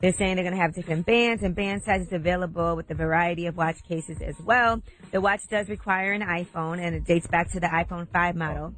They're saying they're going to have different bands and band sizes available with a variety of watch cases as well. The watch does require an iPhone, and it dates back to the iPhone 5 model.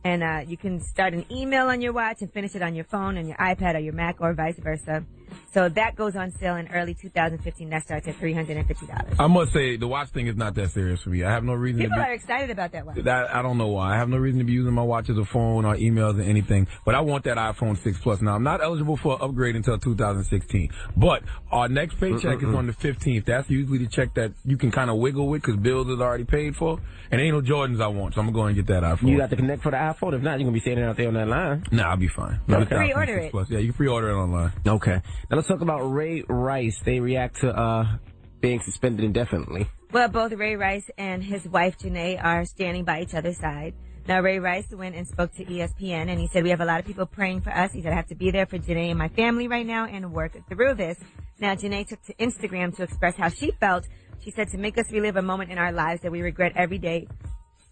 And you can start an email on your watch and finish it on your phone and your iPad or your Mac or vice versa. So that goes on sale in early 2015. That starts at $350. I must say, the watch thing is not that serious for me. I have no reason People are excited about that watch. I don't know why. I have no reason to be using my watch as a phone or emails or anything. But I want that iPhone 6 Plus. Now, I'm not eligible for an upgrade until 2016. But our next paycheck is on the 15th. That's usually the check that you can kind of wiggle with because bills is already paid for. And ain't no Jordans I want, so I'm going to go and get that iPhone. You got to connect for the iPhone? If not, you're going to be standing out there on that line. Nah, I'll be fine. You can pre-order it. Yeah, you can pre-order it online. Okay. Now let's talk about Ray Rice. They react to being suspended indefinitely. Well, both Ray Rice and his wife, Janae, are standing by each other's side. Now, Ray Rice went and spoke to ESPN, and he said, we have a lot of people praying for us. He said, I have to be there for Janae and my family right now and work through this. Now, Janae took to Instagram to express how she felt. She said, to make us relive a moment in our lives that we regret every day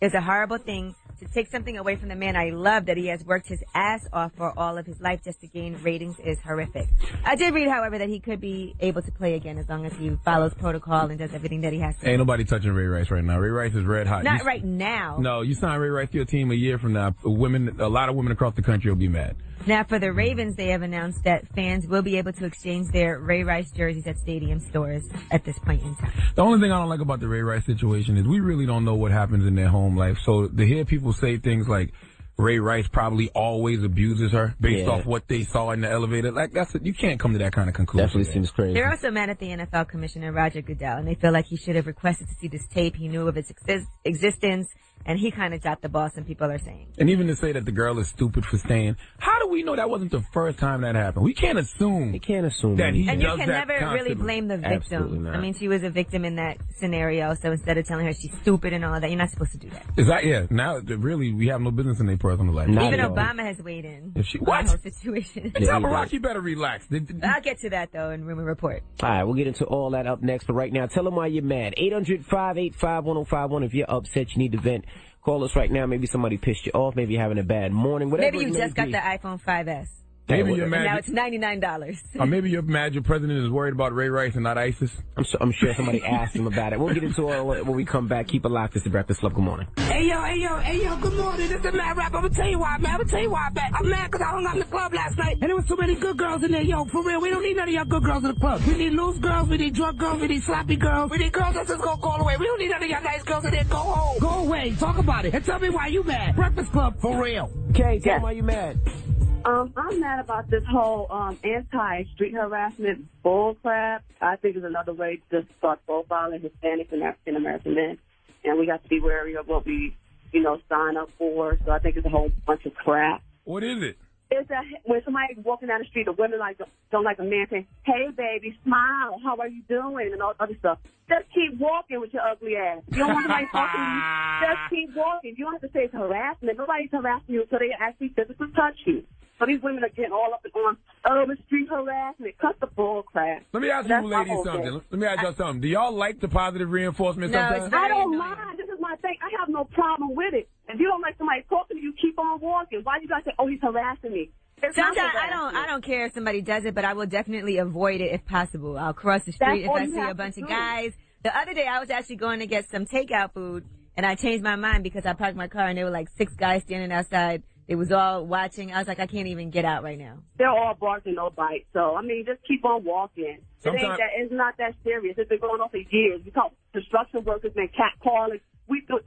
is a horrible thing. To take something away from the man I love that he has worked his ass off for all of his life just to gain ratings is horrific. I did read, however, that he could be able to play again as long as he follows protocol and does everything that he has to. Ain't nobody touching Ray Rice right now. Ray Rice is red hot. Not right now. No, you sign Ray Rice to your team a year from now. A lot of women across the country will be mad. Now, for the Ravens, they have announced that fans will be able to exchange their Ray Rice jerseys at stadium stores at this point in time. The only thing I don't like about the Ray Rice situation is we really don't know what happens in their home life. So to hear people say things like Ray Rice probably always abuses her based off what they saw in the elevator, like you can't come to that kind of conclusion. Definitely seems crazy. They're also mad at the NFL commissioner, Roger Goodell, and they feel like he should have requested to see this tape. He knew of its existence. And he kind of dropped the ball, some people are saying. And even to say that the girl is stupid for staying, how do we know that wasn't the first time that happened? We can't assume. You can't assume that he and does you can that never constantly. really blame the victim. Absolutely not. I mean, she was a victim in that scenario, so instead of telling her she's stupid and all of that, you're not supposed to do that. Is that, yeah, now really we have no business in their personal life. Even Obama has weighed in. What? The whole situation. Tell Barack you better relax. I'll get to that, though, in Rumor Report. All right, we'll get into all that up next, but right now, tell them why you're mad. 800-585-1051. If you're upset, you need to vent. Call us right now. Maybe somebody pissed you off. Maybe you're having a bad morning. Whatever. Maybe you just got the iPhone 5S. Maybe you're mad. And now it's $99. Or maybe you're mad your president is worried about Ray Rice and not ISIS. I'm sure somebody asked him about it. We'll get into all when we come back. Keep it locked. This is Breakfast Club. Good morning. Hey, yo, good morning. This is Mad Rap. I'm gonna tell you why, man. I'm mad because I hung out in the club last night, and there was so many good girls in there. Yo, for real, we don't need none of y'all good girls in the club. We need loose girls, we need drunk girls, we need sloppy girls, we need girls that just gonna go all the way. We don't need none of y'all nice girls in there. Go home. Go away. Talk about it. And tell me why you mad. Breakfast Club, for real. Okay, tell them why you mad. I'm mad about this whole anti-street harassment bull crap. I think it's another way to start profiling Hispanic and African American men, and we got to be wary of what we, sign up for. So I think it's a whole bunch of crap. What is it? It's that when somebody's walking down the street, the women don't like a man saying, "Hey, baby, smile. How are you doing?" and all other stuff. Just keep walking with your ugly ass. You don't want somebody talking to you. Just keep walking. You don't have to say it's harassment. Nobody's harassing you until they actually physically touch you. So these women are getting all up and on, it's street harassment. Cut the bull crap. Let me ask you ladies something. Let me ask y'all something. Do y'all like the positive reinforcement sometimes? I don't mind. This is my thing. I have no problem with it. If you don't like somebody talking to you, keep on walking. Why you guys say, he's harassing me? Sometimes I don't care if somebody does it, but I will definitely avoid it if possible. I'll cross the street if I see a bunch of guys. The other day I was actually going to get some takeout food, and I changed my mind because I parked my car and there were like 6 guys standing outside. It was all watching. I was like, I can't even get out right now. They're all barking, no bite. So, just keep on walking. It's not that serious. It's been going on for years. We call construction workers and catcalling.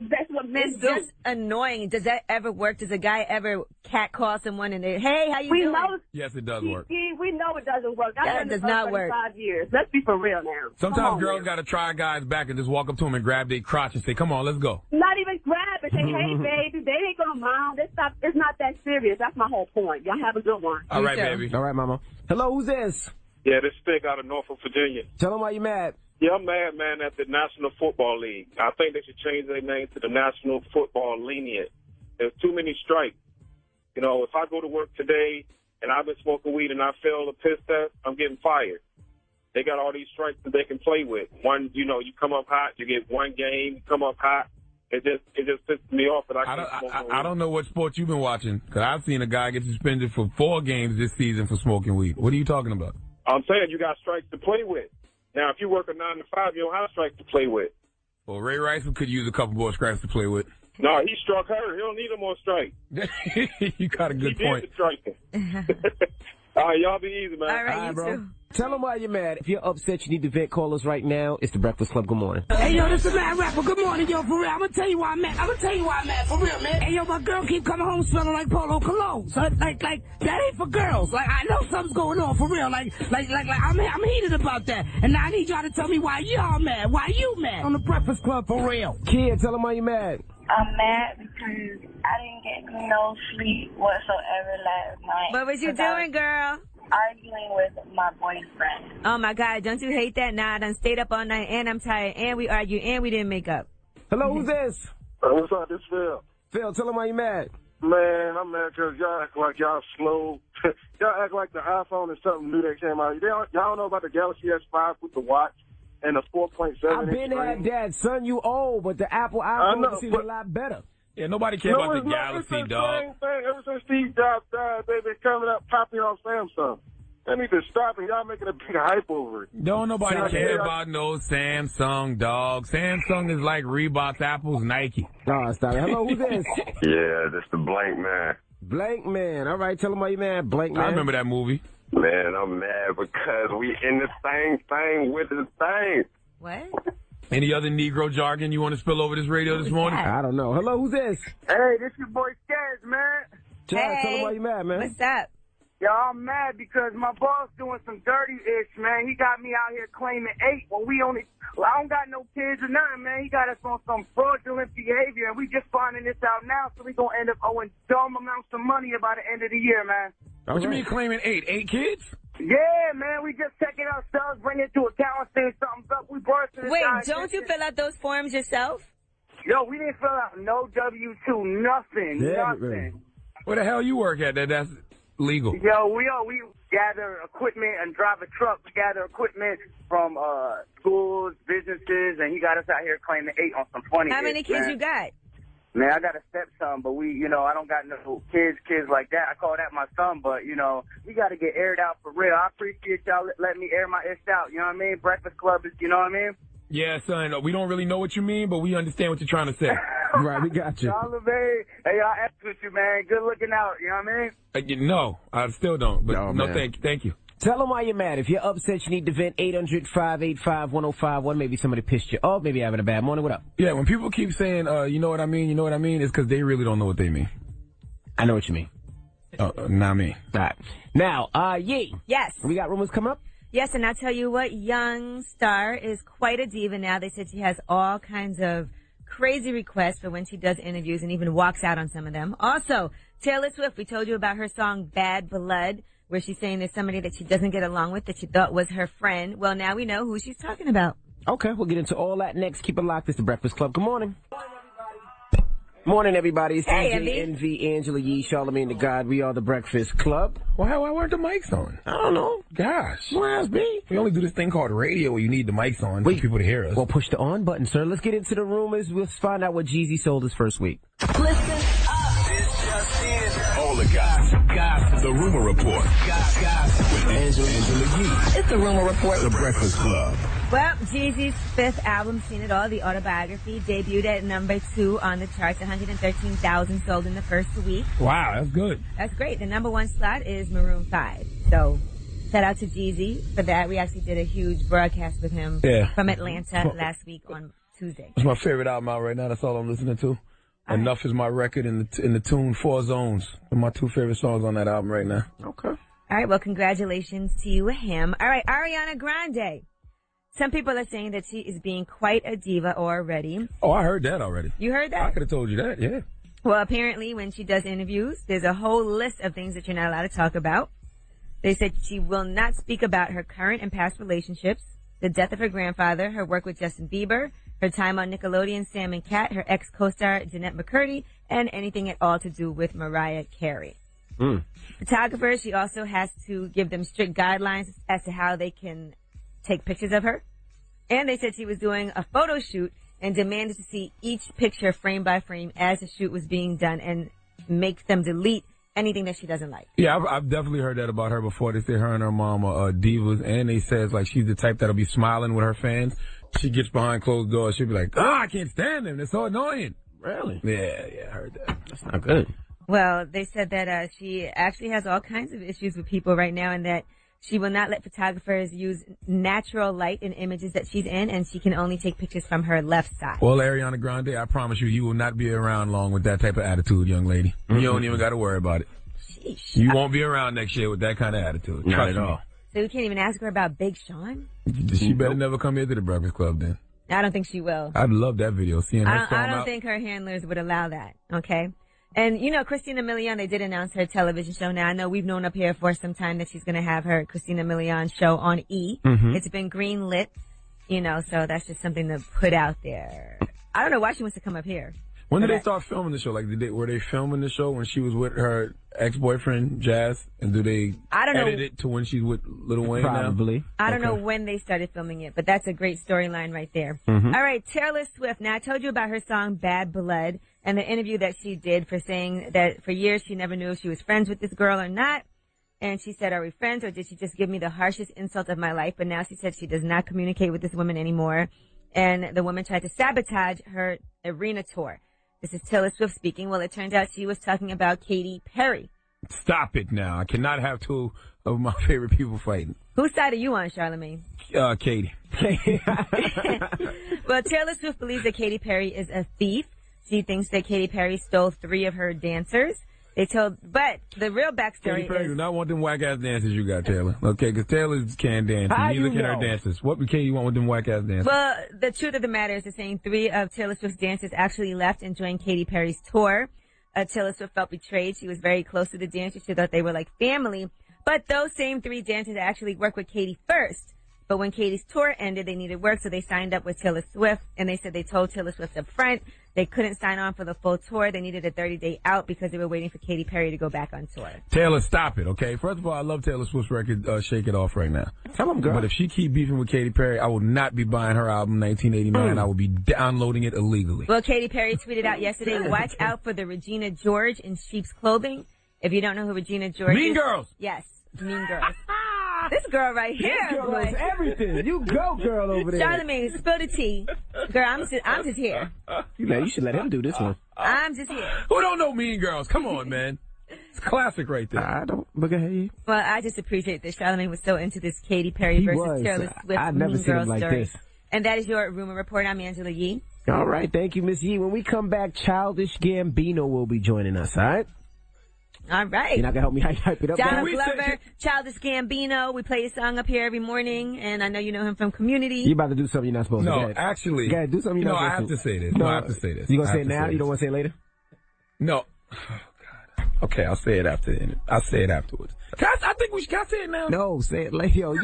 That's what men do. It's just annoying. Does that ever work? Does a guy ever catcall someone and hey, how you doing? Yes, it does work. We know it doesn't work. That does not work. 5 years. Let's be for real now. Sometimes girls got to try guys back and just walk up to them and grab their crotch and say, come on, let's go. Not even grab it. Say, hey, baby, they ain't going to mind. It's not that serious. That's my whole point. Y'all have a good one. All right, baby. All right, mama. Hello, who's this? Yeah, this is Stick out of Norfolk, Virginia. Tell them why you mad. Yeah, I'm mad, man, at the National Football League. I think they should change their name to the National Football Lenient. There's too many strikes. If I go to work today and I've been smoking weed and I fail a piss test, I'm getting fired. They got all these strikes that they can play with. One, you come up hot, you get 1 game, you come up hot. It just pisses me off that I don't know what sport you've been watching, because I've seen a guy get suspended for 4 games this season for smoking weed. What are you talking about? I'm saying you got strikes to play with. Now, if you work a 9 to 5, you don't have strikes to play with. Well, Ray Rice could use a couple more strikes to play with. No, he struck her. He don't need no more strikes. You got a good point. He did the striking. All right, y'all be easy, man. All right, you bro. too. Tell them why you're mad. If you're upset, you need to vent. Call us right now. It's the Breakfast Club. Good morning. Hey, yo, this is Mad Rapper. Good morning, yo, for real. I'm gonna tell you why I'm mad. For real, man. Hey, yo, my girl keep coming home smelling like Polo Cologne. So, like, that ain't for girls. Like, I know something's going on, for real. Like, I'm heated about that. And now I need y'all to tell me why y'all mad. Why you mad? On the Breakfast Club, for real. Kid, tell them why you're mad. I'm mad because I didn't get no sleep whatsoever last night. What was you doing, girl? Arguing with my boyfriend. Oh, my God. Don't you hate that? Nah, I done stayed up all night, and I'm tired, and we argued, and we didn't make up. Hello, who's this? What's up? This Phil. Phil, tell them why you're mad. Man, I'm mad because y'all act like y'all slow. Y'all act like the iPhone is something new that came out. Y'all don't know about the Galaxy S5 with the watch and the 4.7 I've been had that. Son, you old, but the Apple iPhone seems a lot better. Yeah, nobody cares about the Galaxy, dog. Same thing. Ever since Steve Jobs died, they've been coming up popping off Samsung. They need to stop, and y'all making a big hype over it. Don't nobody care about no Samsung, dog. Samsung is like Reebok's, Apple's, Nike. Oh, stop it. Hello, who's this? Yeah, this the Blank Man. Blank Man. All right, tell him why you mad. Blank Man. I remember that movie. Man, I'm mad because we in the same thing with the thing. What? Any other Negro jargon you want to spill over this radio this morning? I don't know. Hello, who's this? Hey, this your boy Skaz, man. Chad, tell him why you mad, man. What's up? Yo, I'm mad because my boss doing some dirty-ish, man. He got me out here claiming 8 when I don't got no kids or nothing, man. He got us on some fraudulent behavior, and we just finding this out now, so we gonna end up owing dumb amounts of money by the end of the year, man. What you mean claiming 8? 8 kids? Yeah, man, we just checking ourselves, bring it to account, saying something's up. We brought it to the Wait, guy. don't you fill out those forms yourself? Yo, we didn't fill out no W-2, nothing. Where the hell you work at that's legal? Yo, we gather equipment and drive a truck. We gather equipment from schools, businesses, and he got us out here claiming 8 on some funny. How many kids you got? Man, I got a stepson, but I don't got no kids like that. I call that my son, but, we got to get aired out for real. I appreciate y'all letting me air my ish out, you know what I mean? Breakfast Club is, you know what I mean? Yeah, son, we don't really know what you mean, but we understand what you're trying to say. Right, we got you. Charlagmane, hey, I'll ask with you, man. Good looking out, you know what I mean? No, I still don't, but no man. thank you. Tell them why you're mad. If you're upset, you need to vent. 800-585-1051. Maybe somebody pissed you off. Maybe you're having a bad morning. What up? Yeah, when people keep saying, you know what I mean, it's because they really don't know what they mean. I know what you mean. Not me. All right. Now, Yee. Yes. We got rumors come up? Yes, and I'll tell you what, young star is quite a diva now. They said she has all kinds of crazy requests for when she does interviews and even walks out on some of them. Also, Taylor Swift, we told you about her song Bad Blood, where she's saying there's somebody that she doesn't get along with that she thought was her friend. Well, now we know who she's talking about. Okay, we'll get into all that next. Keep it locked. It's the Breakfast Club. Good morning. Morning, everybody. It's DJ Envy, Angela Yee, Charlagmane Tha God. We are the Breakfast Club. Why weren't the mics on? I don't know. Gosh. Don't ask me. We only do this thing called radio where you need the mics on for people to hear us. Well, push the on button, sir. Let's get into the rumors. We'll find out what Jeezy sold his first week. Listen up. This just in. All the gossip. The Rumor Report. Gossip. With Angela Yee. It's the Rumor Report. The Breakfast Club. Well, Jeezy's 5th album, Seen It All, the autobiography, debuted at number 2 on the charts, 113,000 sold in the first week. Wow, that's good. That's great. The number 1 slot is Maroon 5. So, shout out to Jeezy for that. We actually did a huge broadcast with him from Atlanta last week on Tuesday. It's my favorite album out right now. That's all I'm listening to. Enough is my record in the tune 4 Zones. They're my 2 favorite songs on that album right now. Okay. All right, well, congratulations to him. All right, Ariana Grande. Some people are saying that she is being quite a diva already. Oh, I heard that already. You heard that? I could have told you that, yeah. Well, apparently when she does interviews, there's a whole list of things that you're not allowed to talk about. They said she will not speak about her current and past relationships, the death of her grandfather, her work with Justin Bieber, her time on Nickelodeon, Sam and Cat, her ex-co-star Jeanette McCurdy, and anything at all to do with Mariah Carey. Photographers, she also has to give them strict guidelines as to how they can take pictures of her. And they said she was doing a photo shoot and demanded to see each picture frame by frame as the shoot was being done and make them delete anything that she doesn't like. Yeah, I've definitely heard that about her before. They say her and her mom are divas, and they say it's like she's the type that'll be smiling with her fans. She gets behind closed doors, she'll be like, I can't stand them. They're so annoying. Really? Yeah, I heard that. That's not good. Well, they said that she actually has all kinds of issues with people right now, and that she will not let photographers use natural light in images that she's in, and she can only take pictures from her left side. Well, Ariana Grande, I promise you will not be around long with that type of attitude, young lady. You don't even got to worry about it. Sheesh. You won't be around next year with that kind of attitude. Not at all. So you can't even ask her about Big Sean? She better never come here to the Breakfast Club then. I don't think she will. I'd love that video, seeing her storm I don't out. think her handlers would allow that, okay? And, you know, Christina Milian, they did announce her television show. Now, I know we've known up here for some time that she's going to have her Christina Milian show on E! It's been green lit, you know, so that's just something to put out there. I don't know why she wants to come up here. When did they start filming the show? Like, were they filming the show when she was with her ex-boyfriend, Jazz? And do they edit it to when she's with Lil Wayne Probably. now? I don't know when they started filming it, but that's a great storyline right there. All right, Taylor Swift. Now, I told you about her song Bad Blood and the interview that she did for saying that for years she never knew if she was friends with this girl or not. And she said, are we friends or did she just give me the harshest insult of my life? But now she said she does not communicate with this woman anymore. And the woman tried to sabotage her arena tour. This is Taylor Swift speaking. Well, it turns out she was talking about Katy Perry. Stop it now. I cannot have two of my favorite people fighting. Whose side are you on, Charlamagne? Katy. Well, Taylor Swift believes that Katy Perry is a thief. She thinks that Katy Perry stole 3 of her dancers. But the real backstory Katy Perry is... do not want them whack-ass dances you got, Taylor. Okay, because Taylor can't dance, and neither can her dancers. What can you want with them whack-ass dances? Well, the truth of the matter is they're saying 3 of Taylor Swift's dancers actually left and joined Katy Perry's tour. Taylor Swift felt betrayed. She was very close to the dancers. She thought they were like family. But those same 3 dancers actually worked with Katy first. But when Katy's tour ended, they needed work, so they signed up with Taylor Swift, and they said they told Taylor Swift up front they couldn't sign on for the full tour. They needed a 30-day out because they were waiting for Katy Perry to go back on tour. Taylor, stop it, okay? First of all, I love Taylor Swift's record, Shake It Off, right now. Tell him, girl. But if she keep beefing with Katy Perry, I will not be buying her album 1989. I will be downloading it illegally. Well, Katy Perry tweeted out yesterday, watch out for the Regina George in sheep's clothing. If you don't know who Regina George is... Mean Girls! Yes, Mean Girls. This girl right here, This girl boy. knows everything. You go, girl, over there. Charlamagne, spill the tea. Girl, I'm just here. You should let him do this one. I'm just here. Who don't know Mean Girls? Come on, man. It's classic right there. I don't. Look at you. Well, I just appreciate that Charlamagne was so into this Katy Perry versus Taylor Swift I've never Mean seen Girls him like story. this. And that is your Rumor Report. I'm Angela Yee. All right. Thank you, Miss Yee. When we come back, Childish Gambino will be joining us, all right? All right. You're not going to help me hype it up? Donald Glover, Childish Gambino. We play his song up here every morning, and I know you know him from Community. You're about to do something you're not supposed to. No, actually. You got to do something you're not I supposed to. have to say this. No, I have to say this. You going to say it now? You don't want to say it later? No. Oh, God. Okay, I'll say it after. I'll say it afterwards. Can I say it now? No, say it later. Yo,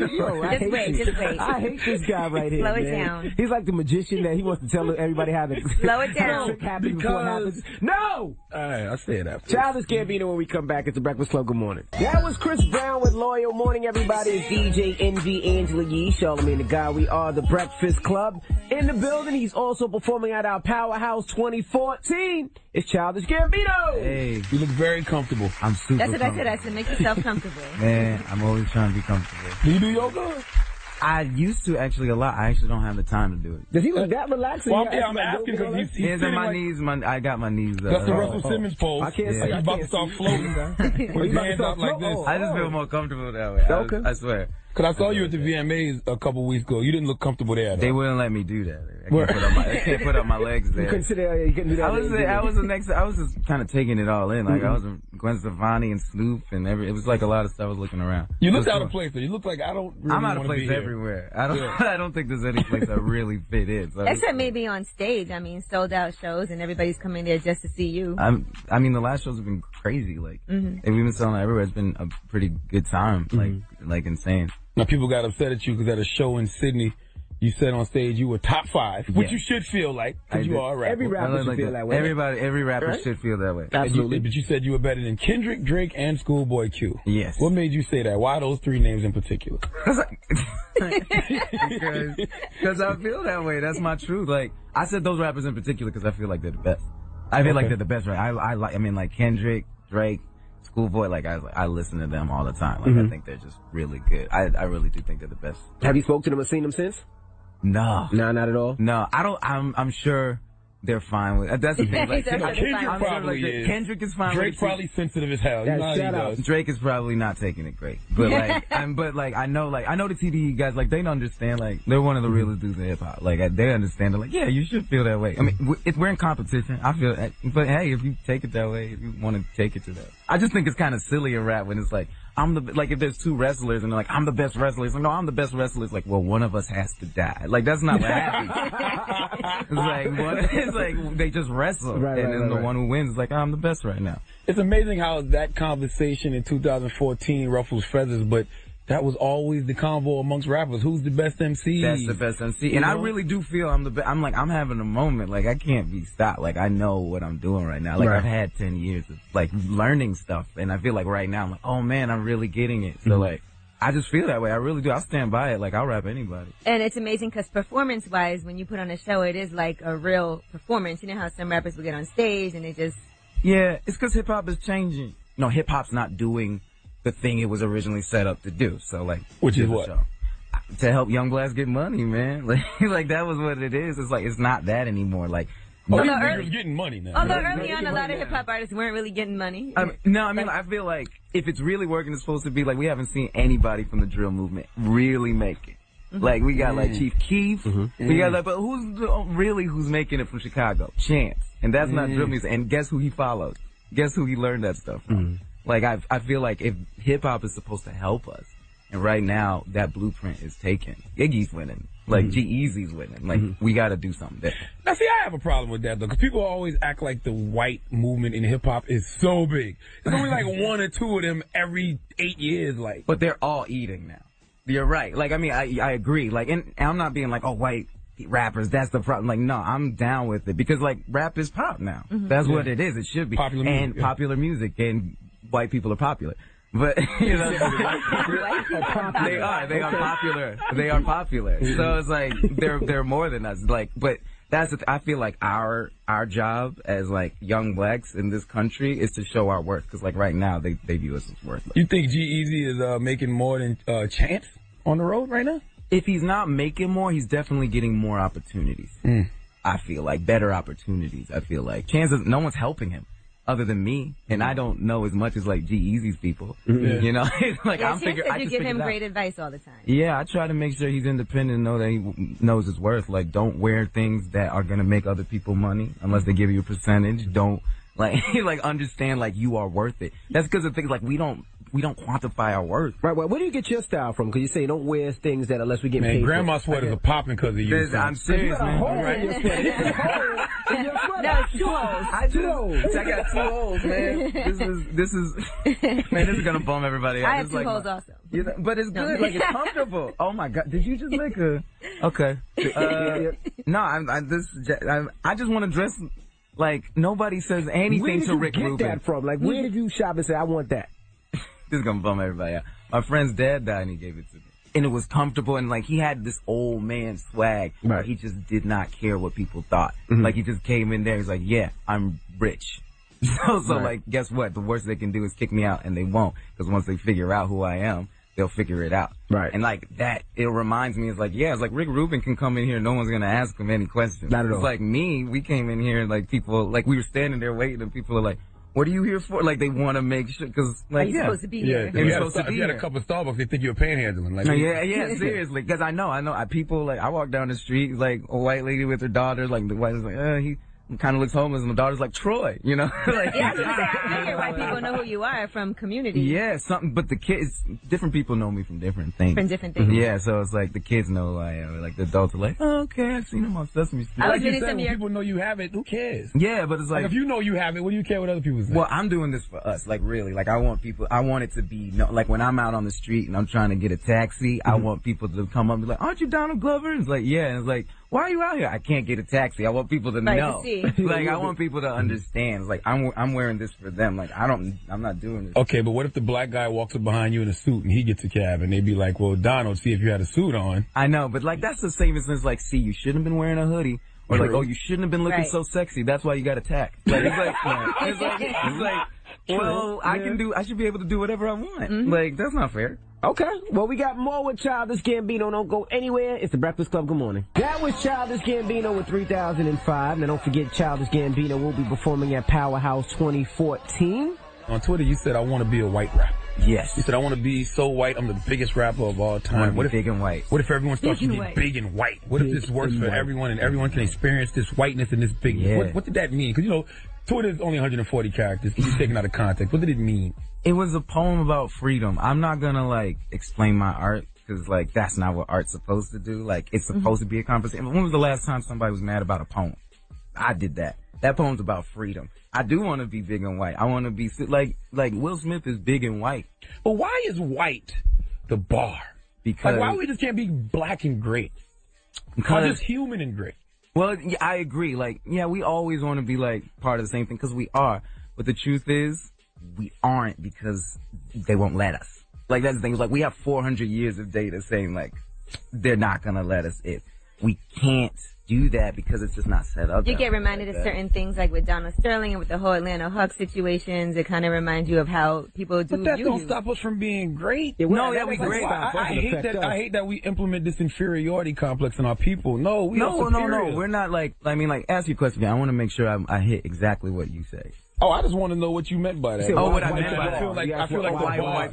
I Just wait. I hate this guy right here. Slow it man. down. He's like the magician that he wants to tell everybody how to slow it down. happen before it happens. No! All right, I'll say it after. Childish Gambino when we come back. It's the Breakfast Club. Good morning. That was Chris Brown with Loyal. Morning, everybody. It's DJ Envy, Angela Yee, Charlamagne Tha God. We are the Breakfast Club. In the building, he's also performing at our Powerhouse 2014. It's Childish Gambino. Hey. You look very comfortable. I'm super That's what comfortable. I said. Make yourself comfortable. Man, I'm always trying to be comfortable. Do you do yoga? I used to actually a lot. I actually don't have the time to do it. Does he look that relaxed? Well, yeah, I'm asking because he's Hands on sitting my like, knees. I got my knees. That's the Russell Simmons pose. I can't see. He's about to start floating. With his hands out like this. I just feel more comfortable that way. Okay. I swear. Because I saw you at the VMAs a couple weeks ago. You didn't look comfortable there. They wouldn't let me do that. I can't put up my legs there. You couldn't do that. I was just kind of taking it all in. Like I was with Gwen Stefani and Snoop and it was like a lot of stuff I was looking around. You looked out of place though. You look like I don't really I'm out of wanna place be here. everywhere. I don't think there's any place I really fit in. So Except maybe on stage. I mean, sold out shows and everybody's coming there just to see you. I mean, the last shows have been crazy. Like, and we've been selling everywhere. It's been a pretty good time. Like insane. Now people got upset at you because at a show in Sydney, you said on stage you were top 5, which you should feel like because you are a rapper. Every rapper should feel that way. Every rapper should feel that way. Absolutely. But you said you were better than Kendrick, Drake, and Schoolboy Q. Yes. What made you say that? Why those 3 names in particular? Because I feel that way. That's my truth. Like, I said those rappers in particular because I feel like they're the best. I feel like they're the best, right? I mean, like Kendrick, Drake, Schoolboy, like I listen to them all the time. Like I think they're just really good. I really do think they're the best. Have you spoken to them or seen them since? No. No, not at all? No, I don't, I'm sure they're fine with it. That's the thing. Like, Kendrick probably is. Kendrick is fine Drake's with it. probably sensitive as hell. Yeah, You know how shout he out. does. Drake is probably not taking it great. But I know the TDE guys, like, they understand, like, they're one of the realest dudes in hip hop. Like, they understand it. Like, yeah, you should feel that way. I mean, we're in competition. I feel that. But hey, if you take it that way, if you want to take it to that. I just think it's kind of silly in rap when it's like, if there's two wrestlers and they're like, I'm the best wrestler. It's like, no, I'm the best wrestler. It's like, well, one of us has to die. Like, that's not what happens. It's like they just wrestle. And then the one who wins is like, I'm the best right now. It's amazing how that conversation in 2014 ruffles feathers, but that was always the convo amongst rappers. Who's the best MC? That's the best MC. And I really do feel I'm the best. I'm having a moment. Like, I can't be stopped. Like, I know what I'm doing right now. Like, I've had 10 years of, like, learning stuff. And I feel like right now, I'm like, oh man, I'm really getting it. So, like, I just feel that way. I really do. I'll stand by it. Like, I'll rap anybody. And it's amazing because performance-wise, when you put on a show, it is like a real performance. You know how some rappers will get on stage and they just... Yeah, it's because hip-hop is changing. No, hip-hop's not doing the thing it was originally set up to do. So, like... Which is what? To help young blacks get money, man. Like, that was what it is. It's like, it's not that anymore. Like... You're getting money now. Although early on, a lot of hip-hop artists weren't really getting money. I feel like if it's really working, it's supposed to be like we haven't seen anybody from the drill movement really make it. Like, we got, like, Chief Keef. We got, like, but who's making it from Chicago? Chance. And that's not drill music. And guess who he followed? Guess who he learned that stuff from? Like, I feel like if hip-hop is supposed to help us, and right now, that blueprint is taken. Iggy's winning. Like, G-Eazy's winning. Like, we gotta do something there. Now, see, I have a problem with that, though, because people always act like the white movement in hip-hop is so big. There's only, like, one or two of them every 8 years, like. But they're all eating now. You're right. Like, I mean, I agree. Like, and I'm not being like, oh, white rappers, that's the problem. Like, no, I'm down with it, because, like, rap is pop now. That's what it is. It should be. Popular music. And popular music, and white people are popular. But, you know, they are popular. They are popular. So it's like, they're more than us. Like, but that's I feel like our job as, like, young blacks in this country is to show our worth. Cause, like, right now, they view us as worthless. You think G-Eazy is, making more than, Chance on the road right now? If he's not making more, he's definitely getting more opportunities. I feel like better opportunities. I feel like no one's helping him. Other than me, and I don't know as much as, like, G-Eazy's people, you know. Like, I'm figuring. You give him great advice all the time. Yeah, I try to make sure he's independent and know that he knows his worth. Like, don't wear things that are gonna make other people money unless they give you a percentage. Don't like understand like you are worth it. That's because of things like we don't quantify our worth. Right. Well, where do you get your style from? Because you say you don't wear things that unless we get paid. Grandma sweaters are popping because of you. I'm serious, man. No, it's 2 holes. I got 2 holes, man. This is gonna bum everybody out. I have 2 holes also. But it's good. Like, it's comfortable. Oh my God. Did you just make a? Okay. No, I just want to dress like nobody says anything to Rick Rubin. Where did you get that from? Like, where did you shop and say, I want that? This is gonna bum everybody out. My friend's dad died and he gave it to me. And it was comfortable and like he had this old man swag. Right. He just did not care what people thought. Like he just came in there, he's like, yeah, I'm rich. So like, guess what? The worst they can do is kick me out, and they won't. Because once they figure out who I am, they'll figure it out. Right. And like that, it reminds me, it's like, yeah, it's like Rick Rubin can come in here, no one's gonna ask him any questions. Not at all. It's like me, we came in here and like people, like we were standing there waiting and people are like, what are you here for? Like, they want to make sure, because, like, you're supposed to be here. If you had a cup of Starbucks, they think you're panhandling. Like, yeah, seriously. Because I know, people, like, I walk down the street, like, a white lady with her daughter, like, the white lady's like, he kind of looks homeless, and the daughter's like, Troy, you know? Like, yeah, I figure white people know who you are from community. Yeah, but the kids, different people know me from different things. From different things. Yeah, so it's like the kids know who I am. Like, the adults are like, oh, okay, I've seen him on Sesame Street. Like you said, when people know you have it, who cares? Yeah, but it's like, if you know you have it, what do you care what other people say? Well, I'm doing this for us, like, really. Like, I want it to be, like, when I'm out on the street and I'm trying to get a taxi, I want people to come up and be like, aren't you Donald Glover? And it's like, yeah. And it's like, why are you out here? I can't get a taxi. I want people to know. Like, I want people to understand. It's like, I'm wearing this for them. Like, I'm not doing this. Okay, but what if the black guy walks up behind you in a suit and he gets a cab and they be like, well, Donald, see if you had a suit on. I know, but like, that's the same as like, see, you shouldn't have been wearing a hoodie. Or like, oh, you shouldn't have been looking so sexy. That's why you got attacked. Like, it's like, Well, I should be able to do whatever I want. Like, that's not fair. Okay, well, we got more with Childish Gambino. Don't go anywhere. It's the Breakfast Club. Good morning. That was Childish Gambino with 3005. Now, don't forget, Childish Gambino will be performing at Powerhouse 2014. On Twitter, you said, I want to be a white rapper. Yes. You said, I want to be so white, I'm the biggest rapper of all time. What if big and white? What if everyone starts to get big and white? What if this works for everyone and everyone can experience this whiteness and this bigness? Yeah. What did that mean? Because, you know, Twitter is only 140 characters. You're taken out of context. What did it mean? It was a poem about freedom. I'm not gonna, like, explain my art, because, like, that's not what art's supposed to do. Like, it's supposed to be a conversation. When was the last time somebody was mad about a poem? I did that. That poem's about freedom. I do want to be big and white. I want to be, like Will Smith is big and white. But why is white the bar? Because... Like, why we just can't be black and great? Or just human and great? Well, yeah, I agree. Like, yeah, we always want to be, like, part of the same thing, because we are. But the truth is, we aren't, because they won't let us. Like, that's the thing. It's like, we have 400 years of data saying, like, they're not going to let us in. We can't do that because it's just not set up. You get reminded of certain things, like with Donald Sterling and with the whole Atlanta Hawks situations. It kind of reminds you of how people do. But that don't stop us from being great. We great. I hate that we implement this inferiority complex in our people. No, we're not like. I mean, like, ask your question. I want to make sure I hit exactly what you say. Oh, I just want to know what you meant by that. What I meant by that. I feel like why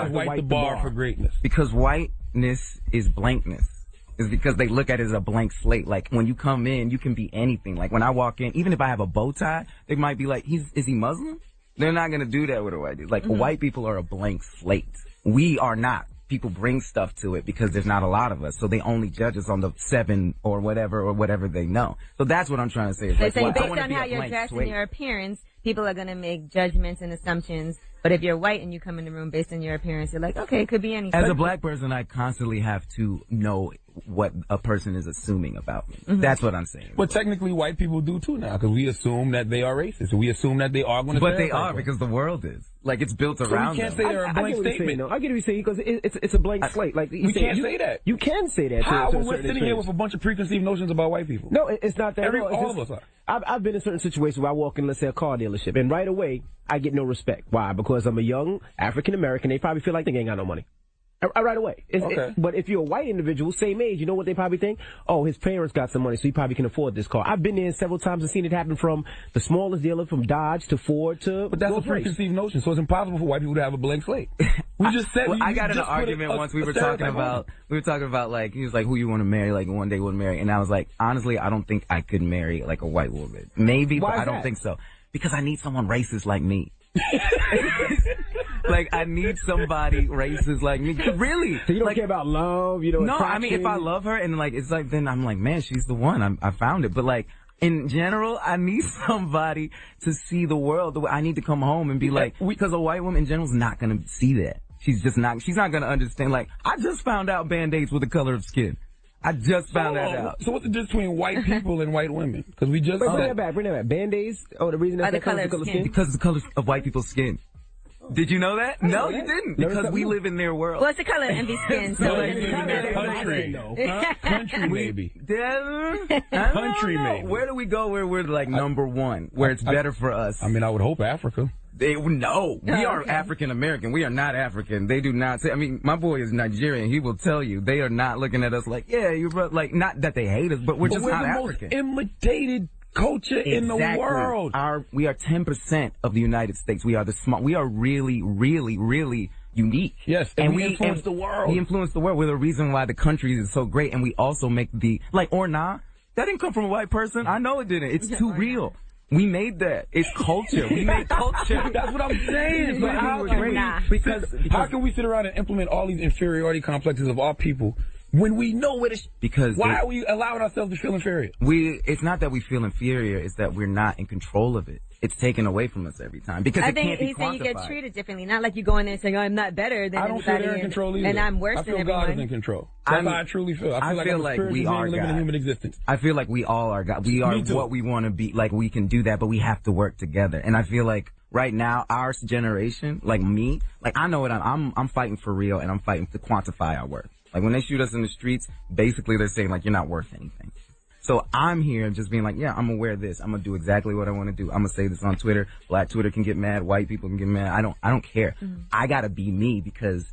is white the bar for greatness? Because whiteness is blankness. Is because they look at it as a blank slate. Like, when you come in, you can be anything. Like, when I walk in, even if I have a bow tie, they might be like, is he Muslim? They're not going to do that with a white dude. Like, white people are a blank slate. We are not. People bring stuff to it because there's not a lot of us. So they only judge us on the 7 or whatever they know. So that's what I'm trying to say. They say based on how you're dressed and your appearance, people are going to make judgments and assumptions. But if you're white and you come in the room based on your appearance, you're like, okay, it could be anything. As a black person, I constantly have to know what a person is assuming about me. That's what I'm saying. But technically, white people do too now, because we assume that they are racist. We assume that they are going to. But they are, because the world is. Like, it's built around them. We can't say they're a blank statement. I get what you're saying, because it's a blank slate. Like, we can't say that. You can say that. How? When we're sitting here with a bunch of preconceived notions about white people. No, it's not that. All of us are. I've been in certain situations where I walk in, let's say, a car dealership, and right away, I get no respect. Why? Because I'm a young African-American. They probably feel like they ain't got no money. Right away. But if you're a white individual, same age, you know what they probably think? Oh, his parents got some money, so he probably can afford this car. I've been there several times and seen it happen from the smallest dealer, from Dodge to Ford to... But that's a preconceived notion, so it's impossible for white people to have a blank slate. We just said... I got in an argument once. We were talking about, like, he was like, who you want to marry, like, one day we'll marry. And I was like, honestly, I don't think I could marry, like, a white woman. Maybe, but I don't think so. Because I need someone racist like me. Like, I need somebody racist like me. Really? So you don't care about love? You don't? No, I mean, if I love her and, like, it's like, then I'm like, man, she's the one. I found it. But, like, in general, I need somebody to see the world. I need to come home and be like, because a white woman in general is not going to see that. She's not going to understand. Like, I just found out Band-Aids were the color of skin. I just found that out. So what's the difference between white people and white women? Because we just... Bring that back. Band-Aids? Oh, the reason that's the color of skin? Because the color of white people's skin. Did you know that? No, you didn't. Because we live in their world. What's the color of envy skin? So Country, maybe. Country, maybe. Where do we go where we're, like, number one? Where it's better for us? I mean, I would hope Africa. We are African American. We are not African. They do not say. I mean, my boy is Nigerian. He will tell you they are not looking at us like, yeah, you're like, not that they hate us, but we're just not African. We're the most imitated culture in the world. We are 10% of the United States. We are We are really, really, really unique. Yes, and we influence the world. We influence the world. We're the reason why the country is so great, and we also make that didn't come from a white person. I know it didn't. It's too real. We made that. It's culture. We made culture. That's what I'm saying. But how can we sit around and implement all these inferiority complexes of our people when we know it is? Because why are we allowing ourselves to feel inferior? It's not that we feel inferior. It's that we're not in control of it. It's taken away from us every time because it can't be quantified. I think he's saying you get treated differently. Not like you go in there and say, I'm not better than I don't feel they're in control either. And I'm worse than everyone. I feel God is in control. That's how I truly feel. I feel like we are living a human existence. I feel like we all are God. We are what we want to be. Like, we can do that, but we have to work together. And I feel like right now, our generation, like me, like, I know what I'm fighting for real, and I'm fighting to quantify our worth. Like, when they shoot us in the streets, basically they're saying, like, you're not worth anything. So I'm here just being like, yeah, I'm gonna wear this. I'm gonna do exactly what I want to do. I'm gonna say this on Twitter. Black Twitter can get mad. White people can get mad. I don't care. Mm-hmm. I gotta be me because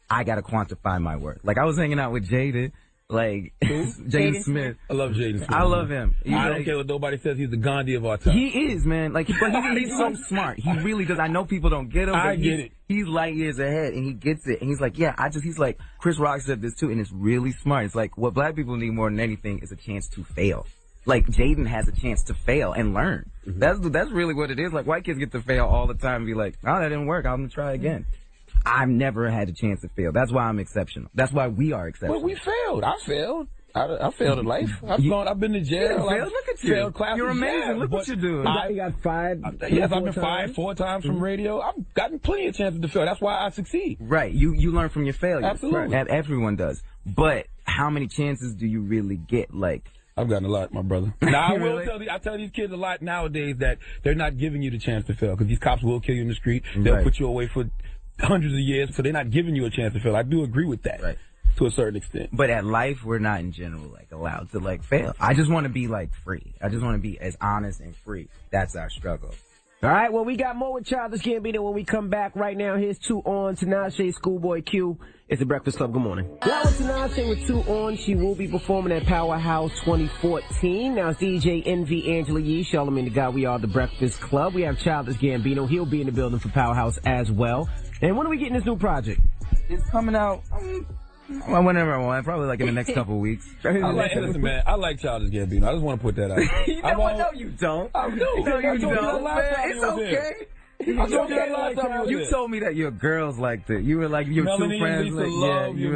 I gotta quantify my worth. Like I was hanging out with Jaden. Like, Jaden Smith. I love Jaden Smith. I love him. I don't care what nobody says. He's the Gandhi of our time. He is, man. Like, but he's so smart. He really does. I know people don't get him. I get it. He's light years ahead, and he gets it. And he's like, yeah, he's like, Chris Rock said this too, and it's really smart. It's like, what black people need more than anything is a chance to fail. Like, Jaden has a chance to fail and learn. Mm-hmm. That's really what it is. Like, white kids get to fail all the time and be like, oh, that didn't work. I'm gonna try again. I've never had a chance to fail. That's why I'm exceptional. That's why we are exceptional. Well, we failed. I failed. I failed in life. I've been to jail. Look at you. You're amazing. Yeah, look what you're doing. You got fired. Yes, I've been fired 4 times from radio. I've gotten plenty of chances to fail. That's why I succeed. Right. You learn from your failures. Absolutely. Right. Everyone does. But how many chances do you really get? Like, I've gotten a lot, my brother. Now, I tell these kids a lot nowadays that they're not giving you the chance to fail because these cops will kill you in the street. They'll put you away for hundreds of years, so they're not giving you a chance to fail. I do agree with that. Right. To a certain extent. But at life, we're not in general, like, allowed to, like, fail. I just want to be, like, free. I just want to be as honest and free. That's our struggle. All right, well, we got more with Childish Gambino when we come back. Right now, here's 2 on Tinashe, Schoolboy Q. It's the Breakfast Club. Good morning. Now with Tinashe with 2 on. She will be performing at Powerhouse 2014. Now it's DJ Envy, Angela Yee, Charlagmane Tha God. We are the Breakfast Club. We have Childish Gambino. He'll be in the building for Powerhouse as well. And when are we getting this new project? It's coming out... whenever I want, probably like in the next couple of weeks. Listen, man, I like Childish Gambino. I just want to put that out. No, you don't. I do. No, you don't. It's okay. You told me that your girls liked it. You were like your Melanie 2 friends. Like, you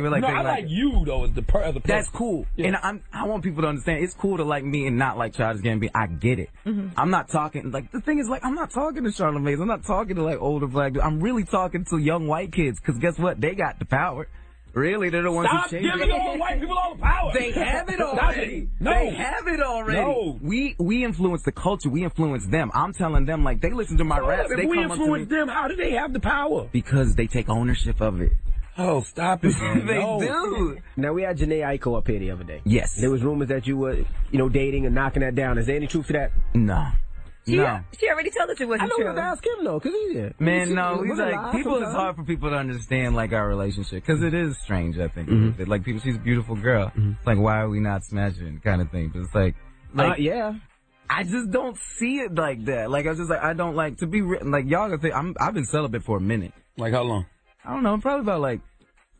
were like, no, I like you though as the person. That's cool. Yeah. And I want people to understand it's cool to like me and not like Childish Gambino. I get it. Mm-hmm. I'm not talking like the thing is like I'm not talking to Charlamagne. I'm not talking to like older black dudes. I'm really talking to young white kids because guess what? They got the power. Really, they're the ones who change it. Stop giving all white people all the power. They have it already. No. They have it already. No. We influence the culture. We influence them. I'm telling them, like, they listen to my raps. If we influence them, how do they have the power? Because they take ownership of it. Oh, stop it, man. They do. Now, we had Janae Aiko up here the other day. Yes. There was rumors that you were, dating and knocking that down. Is there any truth to that? No. She already told us it wasn't true. I know to ask him, though, because he's here. Man, no, he's like, it's hard for people to understand, like, our relationship, because it is strange, I think. Mm-hmm. Like, people, she's a beautiful girl. Mm-hmm. It's like, why are we not smashing, kind of thing. But it's like yeah. I just don't see it like that. Like, I was just like, I don't like to be written. Like, y'all gonna think, I've been celibate for a minute. Like, how long? I don't know, probably about, like,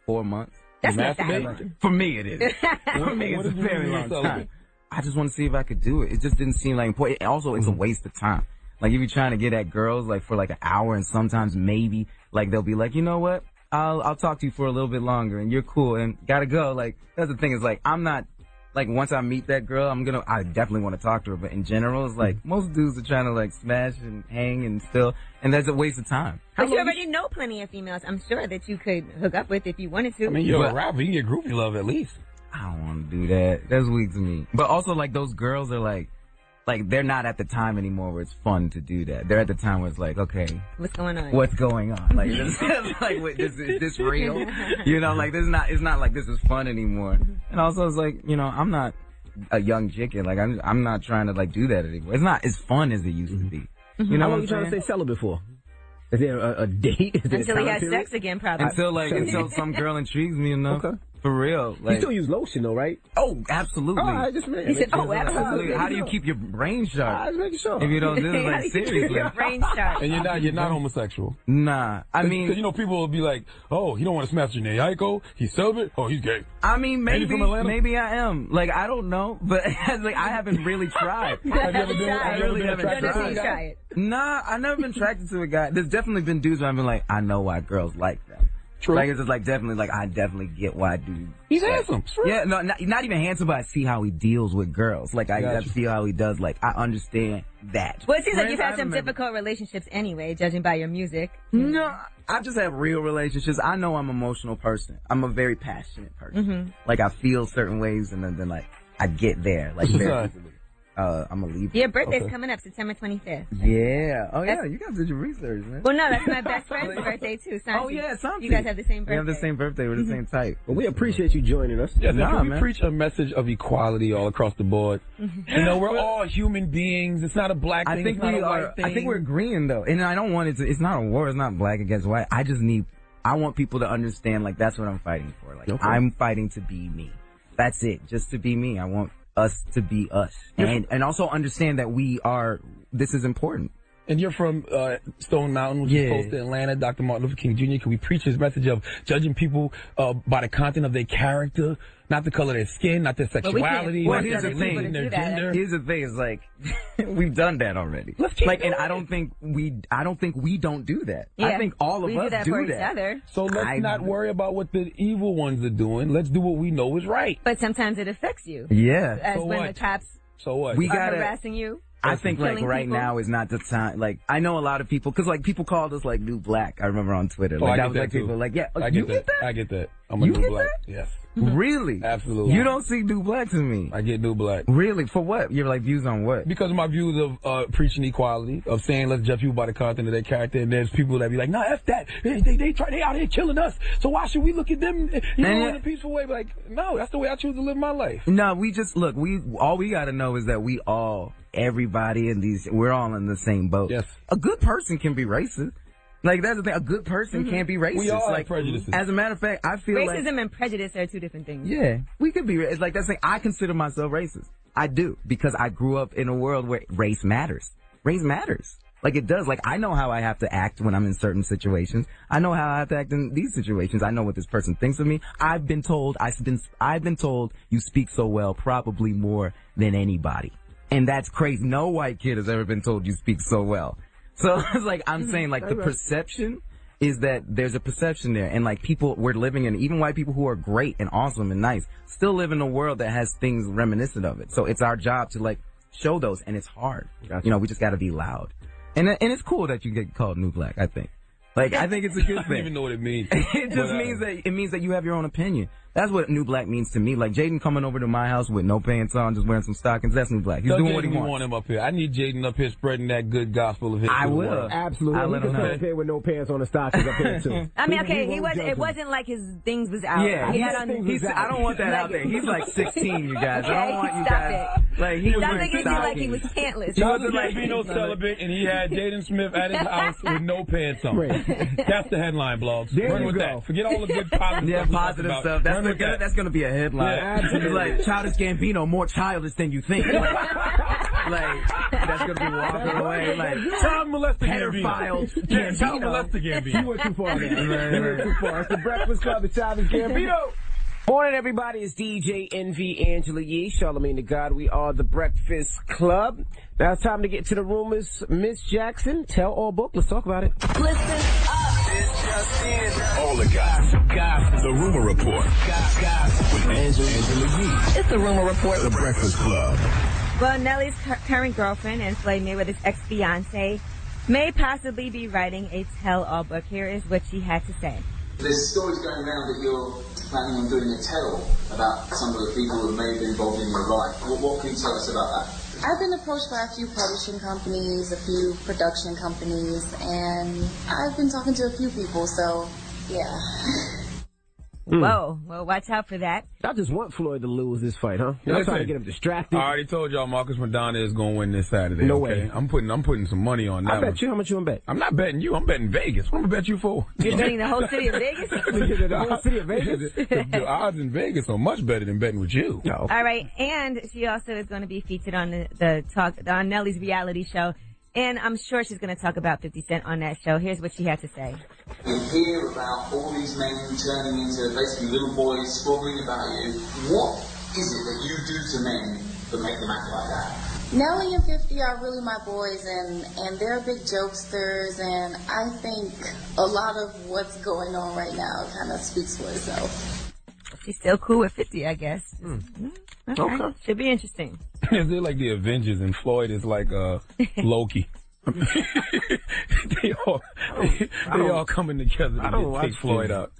4 months. That's not that. For me, it is. For me, it's a very long time. I just want to see if I could do it. It just didn't seem like important. Also, it's a waste of time. Like, if you're trying to get at girls, like, for, like, an hour, and sometimes maybe, like, they'll be like, you know what? I'll talk to you for a little bit longer, and you're cool, and gotta go. Like, that's the thing, is, like, I'm not, like, once I meet that girl, I definitely want to talk to her, but in general, it's like, most dudes are trying to, like, smash and hang and still, and that's a waste of time. But you already know plenty of females, I'm sure, that you could hook up with if you wanted to. I mean, you're a rapper, you can get groupie love at least. I don't want to do that. That's weak to me. But also, like, those girls are like, they're not at the time anymore where it's fun to do that. They're at the time where it's like, okay. What's going on? What's going on? Like, is this real? You know, like, it's not like this is fun anymore. And also, it's like, I'm not a young chicken. Like, I'm not trying to, like, do that anymore. It's not as fun as it used to be. You know How long are you trying to stay celibate for? Is there a date? Until he has sex again, probably. Until some girl intrigues me enough. Okay. For real. Like, you still use lotion, though, right? Oh, absolutely. I just meant. He said, absolutely. How do you keep your brain sharp? I was making sure. If you don't do it, like, seriously. Your brain sharp. And you're not homosexual. Nah. I mean. Because, people will be like, oh, he don't want to smash Janae Aiko. He's celibate. Oh, he's gay. I mean, maybe I am. Like, I don't know. But, like, I haven't really tried. Have you ever been tried? Nah, I've never been attracted to a guy. There's definitely been dudes where I've been like, I know why girls like them. True. Like, it's just like, definitely, like, I definitely get why dudes. He's handsome. True. Yeah, no, not even handsome, but I see how he deals with girls. Like, I see how he does. Like, I understand that. Well, it seems like you've had some difficult relationships anyway, judging by your music. No, I just have real relationships. I know I'm an emotional person. I'm a very passionate person. Mm-hmm. Like, I feel certain ways, and then like, I get there. Like, very easily. I'm gonna leave. Your birthday's coming up September 25th. Yeah. Oh yeah, you guys did your research, man. Well, no, that's my best friend's birthday too. Santi. Oh yeah, Santi. You guys have the same birthday. We have the same birthday. We're the same type. Well, we appreciate you joining us. Yes, can we preach a message of equality all across the board? You know, we're all human beings. It's not a black thing. I think it's not we a are. white thing. I think we're agreeing though, and I don't want it to. It's not a war. It's not black against white. I want people to understand. Like that's what I'm fighting for. Like I'm fighting to be me. That's it. Just to be me. I want us to be us, and also understand that this is important. And you're from Stone Mountain, which is close to Atlanta. Dr. Martin Luther King Jr. Can we preach his message of judging people by the content of their character, not the color of their skin, not their sexuality, not their religion, their gender? Here's the thing: is like we've done that already. Let's keep and I don't think we don't do that. Yeah. I think all of us do Each other. So let's not worry about what the evil ones are doing. Let's do what we know is right. But sometimes it affects you. Yeah. As So when what? the cops are harassing you. I think like right now is not the time. Like I know a lot of people, because like people called us like New Black. I remember on Twitter. Like I that get was that like too. people like I get that. I get that. I'm a You New get Black. that? Yes. Really? Absolutely. You don't see New Black to me. I get New Black. Really? For what? Your like views on what? Because of my views of preaching equality, of saying let's judge people by the content of their character, and there's people that be like, nah, F that. They out here killing us. So why should we look at them in a peaceful way? But like, no, that's the way I choose to live my life. No, we just look. All we got to know is that everybody in we're all in the same boat. Yes. A good person can be racist. Like that's the thing. A good person can't be racist. We all like have prejudices. As a matter of fact, I feel racism and prejudice are two different things. Yeah, we could be. It's like that's the thing. I consider myself racist. I do, because I grew up in a world where race matters. Race matters. Like it does. Like I know how I have to act when I'm in certain situations. I know how I have to act in these situations. I know what this person thinks of me. I've been told you speak so well, probably more than anybody. And that's crazy. No white kid has ever been told you speak so well. So it's like, I'm saying like the perception is that there's a perception there. And like we're living in, even white people who are great and awesome and nice, still live in a world that has things reminiscent of it. So it's our job to like show those, and it's hard. Gotcha. You know, we just gotta be loud. And it's cool that you get called New Black, I think. Like, I think it's a good thing. I don't even know what it means. It just means that you have your own opinion. That's what New Black means to me. Like Jaden coming over to my house with no pants on, just wearing some stockings. That's New Black. He's doing what he wants. We want him up here. I need Jaden up here spreading that good gospel of his. I will. Absolutely. I'll let him come up here with no pants on the stockings up here too. I mean, okay, it wasn't like his things was out. Yeah, he had on. I don't want that out there. He's like 16, you guys. Okay, I don't want you stop guys. it. Like he was Stop wearing making it seem like he was pantless. Childish Gambino celibate, and he had Jaden Smith at his house with no pants on. Right. That's the headline, blogs. There Run you with go. that. Forget all the good positive Yeah, stuff. positive stuff. That's gonna be a headline. Yeah. It's like Childish Gambino, more childish than you think. Like that's gonna be walking away. Like child molester pedophile Gambino. Yeah, child molester Gambino. You went too far. You went too far. It's the Breakfast Club with Childish Gambino. Morning, everybody. It's DJ NV Angela Yee, Charlagmane Tha God. We are the Breakfast Club. Now it's time to get to the rumors. Miss Jackson, tell all book. Let's talk about it. Listen up. It's just in. All the gossip. The rumor report. Gossip with Angela Yee. It's the rumor report. The Breakfast Club. Well, Nelly's current girlfriend and Floyd Mayweather's ex-fiance may possibly be writing a tell-all book. Here is what she had to say. There's stories going around that you're planning on doing a tell about some of the people who may have been involved in your life. What can you tell us about that? I've been approached by a few publishing companies, a few production companies, and I've been talking to a few people, so yeah. Whoa, well, watch out for that. I just want Floyd to lose this fight, huh? I'm trying to get him distracted. I already told y'all Marcus Madonna is going to win this Saturday. No okay? way. I'm putting some money on that. I bet you. How much you want to bet? I'm not betting you. I'm betting Vegas. What am I bet you for? You're betting the whole city of Vegas? The whole city of Vegas? The odds in Vegas are much better than betting with you. No. All right, and she also is going to be featured on on Nelly's reality show. And I'm sure she's going to talk about 50 Cent on that show. Here's what she had to say. You hear about all these men turning into basically little boys squabbling about you. What is it that you do to men that make them act like that? Nelly and 50 are really my boys, and they're big jokesters, and I think a lot of what's going on right now kind of speaks for itself. She's still cool with 50, I guess. Okay. Should be interesting. They're like the Avengers, and Floyd is like Loki. They all coming together to take Floyd out.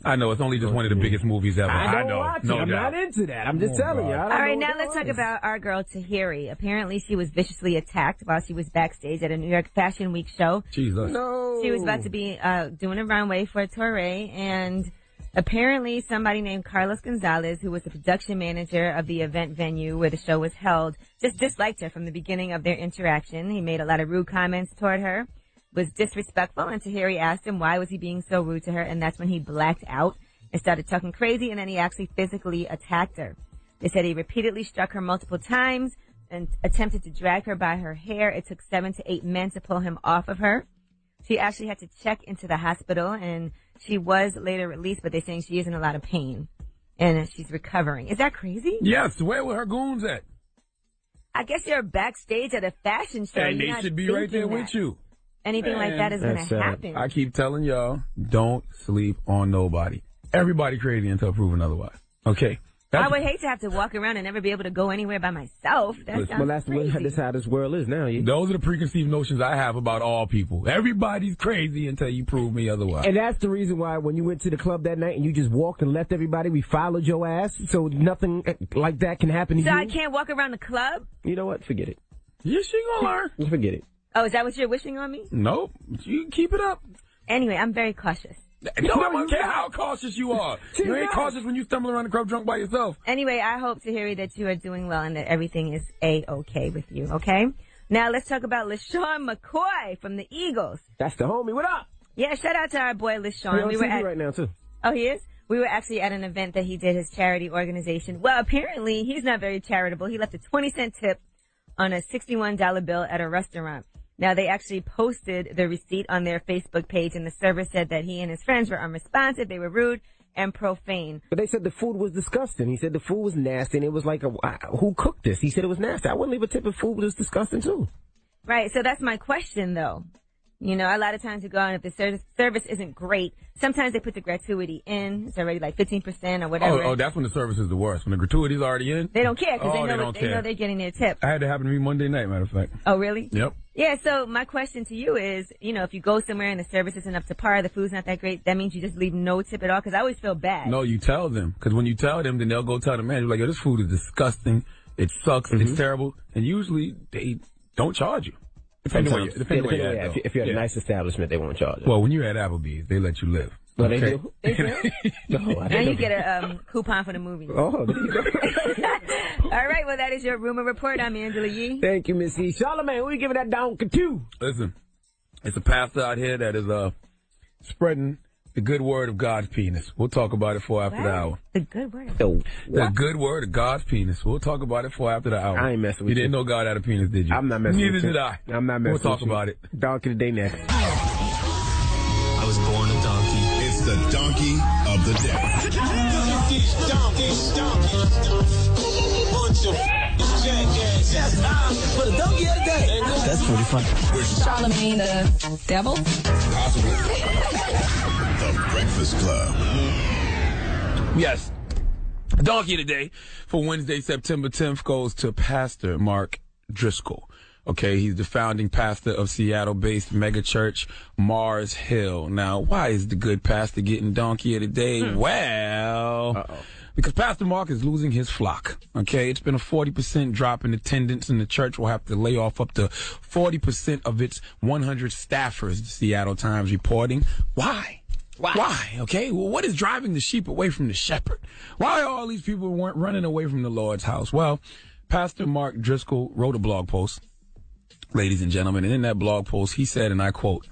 I know, it's only just one of the biggest movies ever. I know. I'm not into that. I'm just telling you. All right, now let's talk about our girl Tahiri. Apparently, she was viciously attacked while she was backstage at a New York Fashion Week show. Jesus. No. She was about to be doing a runway for a soiree, and apparently somebody named Carlos Gonzalez, who was the production manager of the event venue where the show was held, just disliked her from the beginning of their interaction. He made a lot of rude comments toward her, was disrespectful, and Tahiri asked him why was he being so rude to her, and that's when he blacked out and started talking crazy, and then he actually physically attacked her. They said he repeatedly struck her multiple times and attempted to drag her by her hair. It took 7 to 8 men to pull him off of her. She actually had to check into the hospital, and she was later released, but they're saying she is in a lot of pain, and she's recovering. Is that crazy? Yes, where were her goons at? I guess you're backstage at a fashion show. And they should be right there with you. Anything like that is going to happen. I keep telling y'all, don't sleep on nobody. Everybody crazy until proven otherwise. Okay? I would hate to have to walk around and never be able to go anywhere by myself. That's how this world is now. Those are the preconceived notions I have about all people. Everybody's crazy until you prove me otherwise. And that's the reason why when you went to the club that night and you just walked and left everybody, we followed your ass so nothing like that can happen to you. So I can't walk around the club? You know what? Forget it. Yeah, she gonna learn. Forget it. Oh, is that what you're wishing on me? Nope. You keep it up. Anyway, I'm very cautious. No, I don't care how cautious you are. You ain't cautious when you stumble around the club drunk by yourself. Anyway, I hope, Tahiri, that you are doing well and that everything is A-okay with you, okay? Now, let's talk about LaShawn McCoy from the Eagles. That's the homie. What up? Yeah, shout out to our boy LaShawn. He's on TV right now, too. Oh, he is? We were actually at an event that he did, his charity organization. Well, apparently, he's not very charitable. He left a 20-cent tip on a $61 bill at a restaurant. Now, they actually posted the receipt on their Facebook page, and the server said that he and his friends were unresponsive, they were rude, and profane. But they said the food was disgusting. He said the food was nasty, and it was like, who cooked this? He said it was nasty. I wouldn't leave a tip if food was disgusting, too. Right, so that's my question, though. You know, a lot of times you go and if the service isn't great, sometimes they put the gratuity in. It's already like 15% or whatever. Oh, that's when the service is the worst. When the gratuity's already in? They don't care because they know they're getting their tip. I had to happen to me Monday night, matter of fact. Oh, really? Yep. Yeah, so my question to you is, you know, if you go somewhere and the service isn't up to par, the food's not that great, that means you just leave no tip at all? Because I always feel bad. No, you tell them. Because when you tell them, then they'll go tell the manager, like, yo, this food is disgusting. It sucks. It's terrible. And usually they don't charge you. Depending where you're at. If you're at a nice establishment, they won't charge you. Well, when you're at Applebee's, they let you live. Well, they do? No, and you get a coupon for the movie. Oh, there you go. All right, well, that is your rumor report. I'm Angela Yee. Thank you, Miss E. Charlagmane, who you giving that donkey to? Listen, it's a pastor out here that is spreading the good word of God's penis. We'll talk about it for after the hour. The good word? The good word of God's penis. We'll talk about it for after the hour. I ain't messing with you. You didn't know God had a penis, did you? I'm not messing with you. Neither did I. I'm not messing with you. We'll talk about it. Donkey of the day next. I was born a donkey. It's the donkey of the day. For the donkey of the day. That's pretty funny. Charlagmane the devil. Possibly. The Breakfast Club. Yes. Donkey of the day for Wednesday, September 10th goes to Pastor Mark Driscoll. Okay, he's the founding pastor of Seattle-based megachurch Mars Hill. Now, why is the good pastor getting donkey of the day? Well, because Pastor Mark is losing his flock. Okay, it's been a 40% drop in attendance, and the church will have to lay off up to 40% of its 100 staffers, the Seattle Times reporting. Why? Okay, well, what is driving the sheep away from the shepherd? Why are all these people running away from the Lord's house? Well, Pastor Mark Driscoll wrote a blog post, ladies and gentlemen, and in that blog post, he said, and I quote,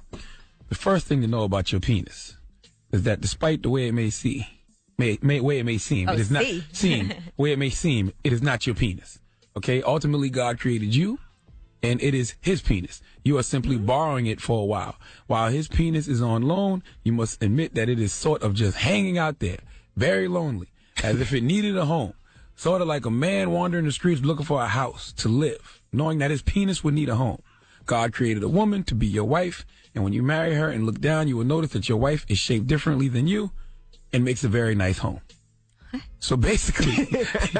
"The first thing to know about your penis is that despite the way it may seem, it is not your penis. Okay, ultimately, God created you, and it is his penis. You are simply borrowing it for a while. While his penis is on loan, you must admit that it is sort of just hanging out there, very lonely, as if it needed a home. Sort of like a man wandering the streets looking for a house to live, knowing that his penis would need a home. God created a woman to be your wife, and when you marry her and look down, you will notice that your wife is shaped differently than you and makes a very nice home." So basically,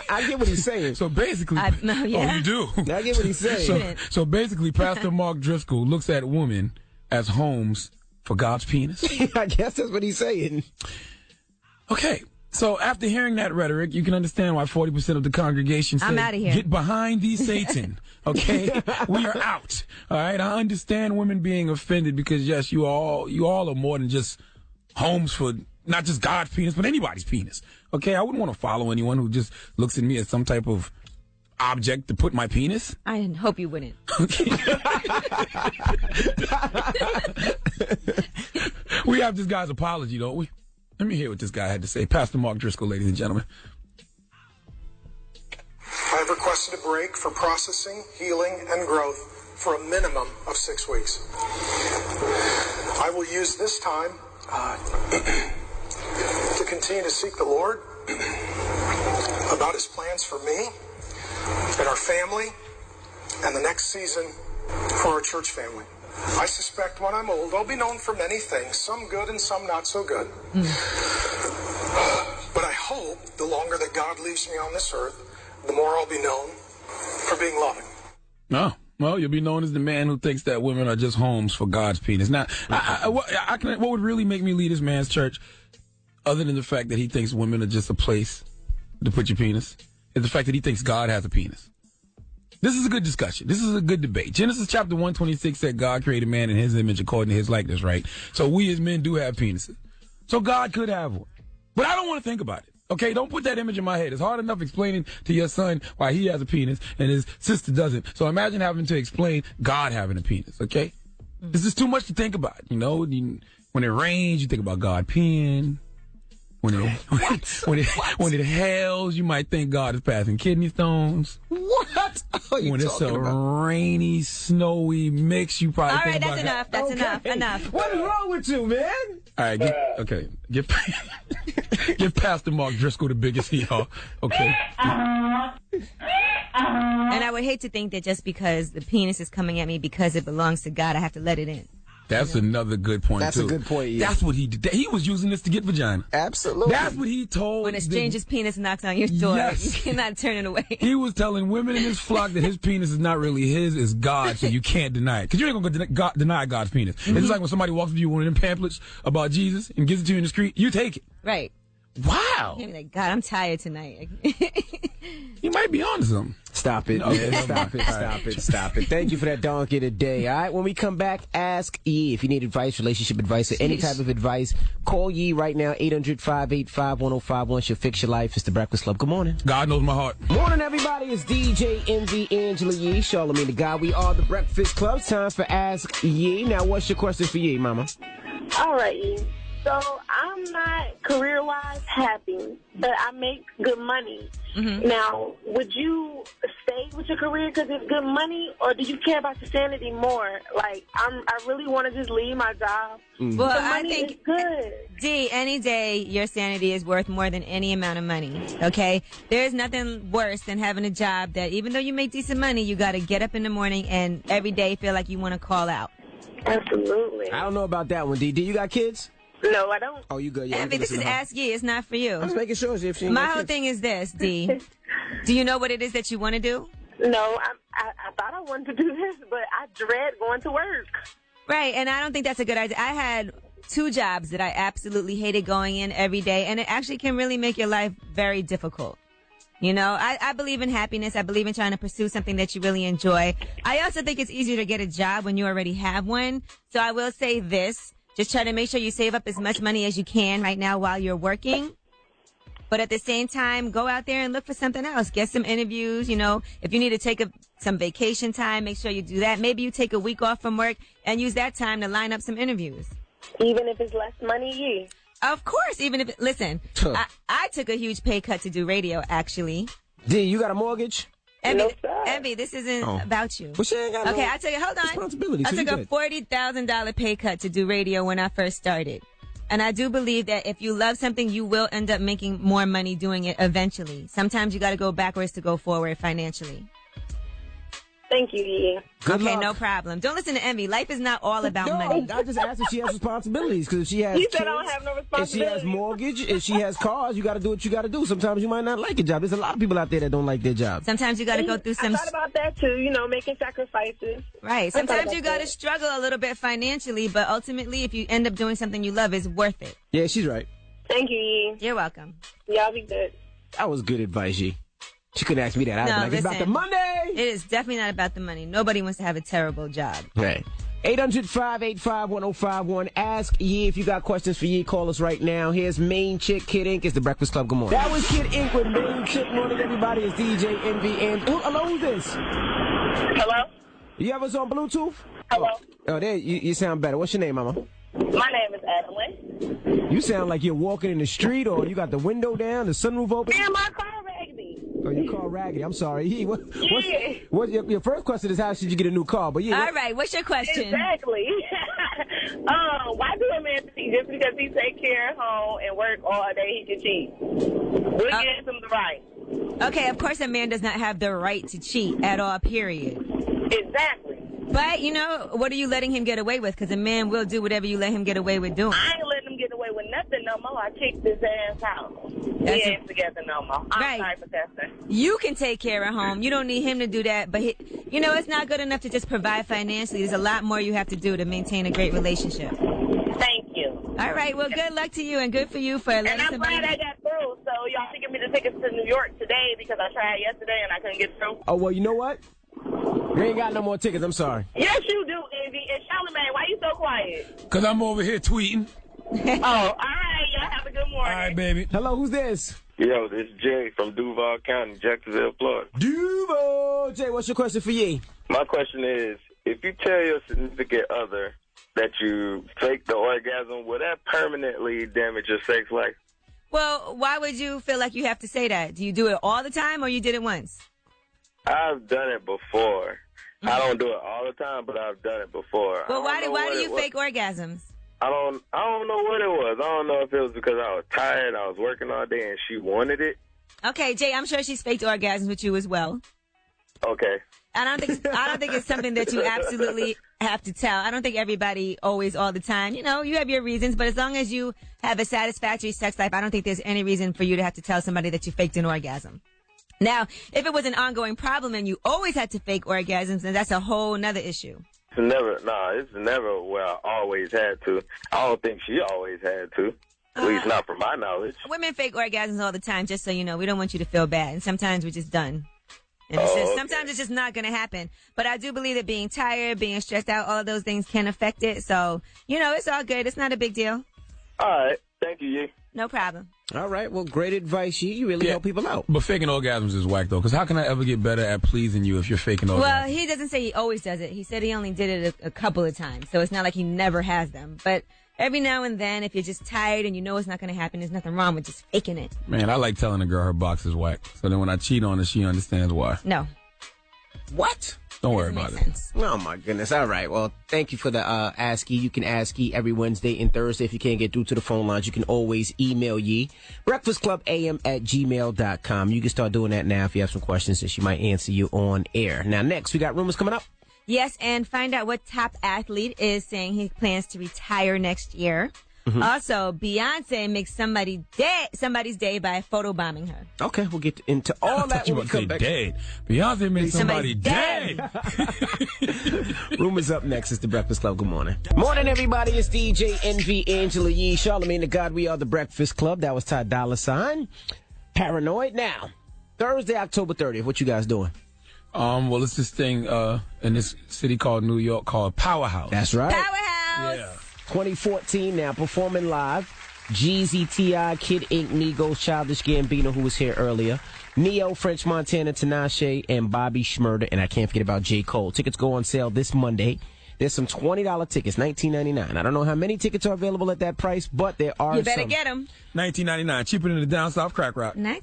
I get what he's saying. So basically, no, yeah. Oh, you do. I get what he's saying. So basically, Pastor Mark Driscoll looks at women as homes for God's penis. I guess that's what he's saying. Okay. So after hearing that rhetoric, you can understand why 40% of the congregation said, I'm outta here. Get behind thee, Satan. Okay? We are out. All right? I understand women being offended because, yes, you all are more than just homes for not just God's penis, but anybody's penis. Okay? I wouldn't want to follow anyone who just looks at me as some type of object to put my penis. I hope you wouldn't. We have this guy's apology, don't we? Let me hear what this guy had to say. Pastor Mark Driscoll, ladies and gentlemen. I have requested a break for processing, healing, and growth for a minimum of 6 weeks. I will use this time to continue to seek the Lord about his plans for me and our family and the next season for our church family. I suspect when I'm old, I'll be known for many things, some good and some not so good. But I hope the longer that God leaves me on this earth, the more I'll be known for being loving. No. Well, you'll be known as the man who thinks that women are just homes for God's penis. Now, what would really make me lead this man's church, other than the fact that he thinks women are just a place to put your penis, is the fact that he thinks God has a penis. This is a good discussion. This is a good debate. Genesis chapter 126 said God created man in his image according to his likeness, right? So we as men do have penises. So God could have one. But I don't want to think about it. Okay, don't put that image in my head. It's hard enough explaining to your son why he has a penis and his sister doesn't. So imagine having to explain God having a penis, okay? This is too much to think about, you know? When it rains, you think about God peeing. When it hails, you might think God is passing kidney stones. What? When it's a rainy, snowy mix, you probably think about enough. That's enough. What's wrong with you, man? All right, give Pastor Mark Driscoll the biggest heel. Okay. And I would hate to think that just because the penis is coming at me because it belongs to God, I have to let it in. That's another good point, That's a good point, yeah. That's what he did. He was using this to get vagina. Absolutely. That's what he told. When a stranger's penis knocks on your door, Yes. you cannot turn it away. He was telling women in his flock that his penis is not really his, it's God, so you can't deny it. Because you ain't going to deny God's penis. Mm-hmm. It's like when somebody walks up to you with one of them pamphlets about Jesus and gives it to you in the street, you take it. Right. Wow. You're like, God, I'm tired tonight. You might be on to something. Stop it, man. Stop it. Thank you for that donkey today. All right, when we come back, ask Yee. If you need advice, relationship advice, or any type of advice, call Yee right now, 800-585-1051. She'll fix your life. It's the Breakfast Club. Good morning. God knows my heart. Morning, everybody. It's DJ MV Angela Yee, Charlagmane Tha God. We are the Breakfast Club. Time for Ask Yee. Now, what's your question for Yee, mama? All right, Yee. So I'm not career-wise happy, but I make good money. Mm-hmm. Now, would you stay with your career because it's good money, or do you care about your sanity more? Like, I really want to just leave my job. Mm-hmm. Well, I think is good. D, any day your sanity is worth more than any amount of money. Okay, there's nothing worse than having a job that even though you make decent money, you got to get up in the morning and every day feel like you want to call out. Absolutely. I don't know about that one, D. Do you got kids? No, I don't. Oh, you good? Yeah. This is Ask Yee. It's not for you. I'm just making sure if she ain't My got whole kids. thing is this, D. Do you know what it is that you want to do? No, I thought I wanted to do this, but I dread going to work. Right, and I don't think that's a good idea. I had 2 jobs that I absolutely hated going in every day, and it actually can really make your life very difficult. You know, I believe in happiness. I believe in trying to pursue something that you really enjoy. I also think it's easier to get a job when you already have one. So I will say this. Just try to make sure you save up as much money as you can right now while you're working. But at the same time, go out there and look for something else. Get some interviews. You know, if you need to take some vacation time, make sure you do that. Maybe you take a week off from work and use that time to line up some interviews. Even if it's less money, Yee? Of course. Listen, I took a huge pay cut to do radio, actually. D, you got a mortgage? Envy, this isn't about you. Well, she ain't got I took a $40,000 pay cut to do radio when I first started. And I do believe that if you love something, you will end up making more money doing it eventually. Sometimes you got to go backwards to go forward financially. Thank you, Yee. Good okay, luck. no problem. Don't listen to Envy. Life is not all about money. I just asked if she has responsibilities, because if she has He kids, said I don't have no if responsibilities. she has mortgage, if she has cars, you got to do what you got to do. Sometimes you might not like a job. There's a lot of people out there that don't like their job. Sometimes you got to go through some... I thought about that, too, you know, making sacrifices. Right. Sometimes you got to struggle a little bit financially, but ultimately, if you end up doing something you love, it's worth it. Yeah, she's right. Thank you, Yee. You're welcome. Y'all be good. That was good advice, G. She couldn't ask me that. I'd be No, like, it's about the listen. money. It is definitely not about the money. Nobody wants to have a terrible job. Right. 800-585-1051. Ask Yee if you got questions for Yee. Call us right now. Here's Main Chick, Kid Ink. It's the Breakfast Club. Good morning. That was Kid Ink with Main Chick. Morning, everybody. It's DJ Envy. And hello, who's this? Hello? You have us on Bluetooth? Hello? Oh, there. You sound better. What's your name, Mama? My name is Adeline. You sound like you're walking in the street, or you got the window down, the sunroof open. Man, my car raggedy. Oh, your car raggedy. I'm sorry. Your first question is, how should you get a new car? But yeah. All right. What's your question? Exactly. Why do a man think just because he take care of home and work all day, he can cheat? What gives him the right? Okay, of course a man does not have the right to cheat at all, period. Exactly. But, you know, what are you letting him get away with? Because a man will do whatever you let him get away with doing. I ain't letting him get away with nothing no more. I kicked his ass out. We ain't together no more. I'm sorry for testing. You can take care of home. You don't need him to do that. But, you know, it's not good enough to just provide financially. There's a lot more you have to do to maintain a great relationship. Thank you. All right. Well, good luck to you and good for you for letting somebody... And I'm glad I got through. So y'all can give me the tickets to New York today because I tried yesterday and I couldn't get through. Oh, well, you know what? You ain't got no more tickets. I'm sorry. Yes, you do, Envy. And Charlagmane, why you so quiet? Because I'm over here tweeting. Oh, all right. Y'all have a good morning. All right, baby. Hello, who's this? Yo, this is Jay from Duval County, Jacksonville, Florida. Duval! Jay, what's your question for Yee? My question is, if you tell your significant other that you faked the orgasm, will that permanently damage your sex life? Well, why would you feel like you have to say that? Do you do it all the time or you did it once? I've done it before. I don't do it all the time, but I've done it before. Well, why do you fake orgasms? I don't know what it was. I don't know if it was because I was tired, I was working all day, and she wanted it. Okay, Jay, I'm sure she's faked orgasms with you as well. Okay. I don't think it's something that you absolutely have to tell. I don't think everybody always all the time. You know, you have your reasons, but as long as you have a satisfactory sex life, I don't think there's any reason for you to have to tell somebody that you faked an orgasm. Now, if it was an ongoing problem and you always had to fake orgasms, then that's a whole nother issue. It's never where I always had to. I don't think she always had to. At least not from my knowledge. Women fake orgasms all the time, just so you know. We don't want you to feel bad. And sometimes we're just done. And sometimes it's just not going to happen. But I do believe that being tired, being stressed out, all of those things can affect it. So, you know, it's all good. It's not a big deal. All right. Thank you, Yee. No problem. All right. Well, great advice, Yee. You really help people out. But faking orgasms is whack, though, because how can I ever get better at pleasing you if you're faking orgasms? Well, he doesn't say he always does it. He said he only did it a couple of times. So it's not like he never has them. But every now and then, if you're just tired and you know it's not going to happen, there's nothing wrong with just faking it. Man, I like telling a girl her box is whack. So then when I cheat on her, she understands why. No. What? Don't worry about it. Oh, my goodness. All right. Well, thank you for the Ask Yee. You can ask Yee every Wednesday and Thursday. If you can't get through to the phone lines, you can always email Yee. breakfastclubam@gmail.com. You can start doing that now if you have some questions that she might answer you on air. Now, next, we got rumors coming up. Yes, and find out what top athlete is saying he plans to retire next year. Mm-hmm. Also, Beyonce makes somebody's day by photobombing her. Okay, we'll get into all that when we come back. Dead. Beyonce made somebody dead. Rumors up next. It's the Breakfast Club. Good morning. Morning, everybody. It's DJ Envy, Angela Yee, Charlagmane Tha God. We are the Breakfast Club. That was Ty Dolla $ign. Paranoid. Now, Thursday, October 30th. What you guys doing? Well, it's this thing in this city called New York called Powerhouse. That's right. Powerhouse. Yeah. 2014 now, performing live. Jeezy, T.I., Kid Ink, Migos, Childish Gambino, who was here earlier. Neo, French Montana, Tinashe, and Bobby Shmurda. And I can't forget about J. Cole. Tickets go on sale this Monday. There's some $20 tickets, $19.99. I don't know how many tickets are available at that price, but there are some. You better get them. $19.99, cheaper than the down south crack rock. Now,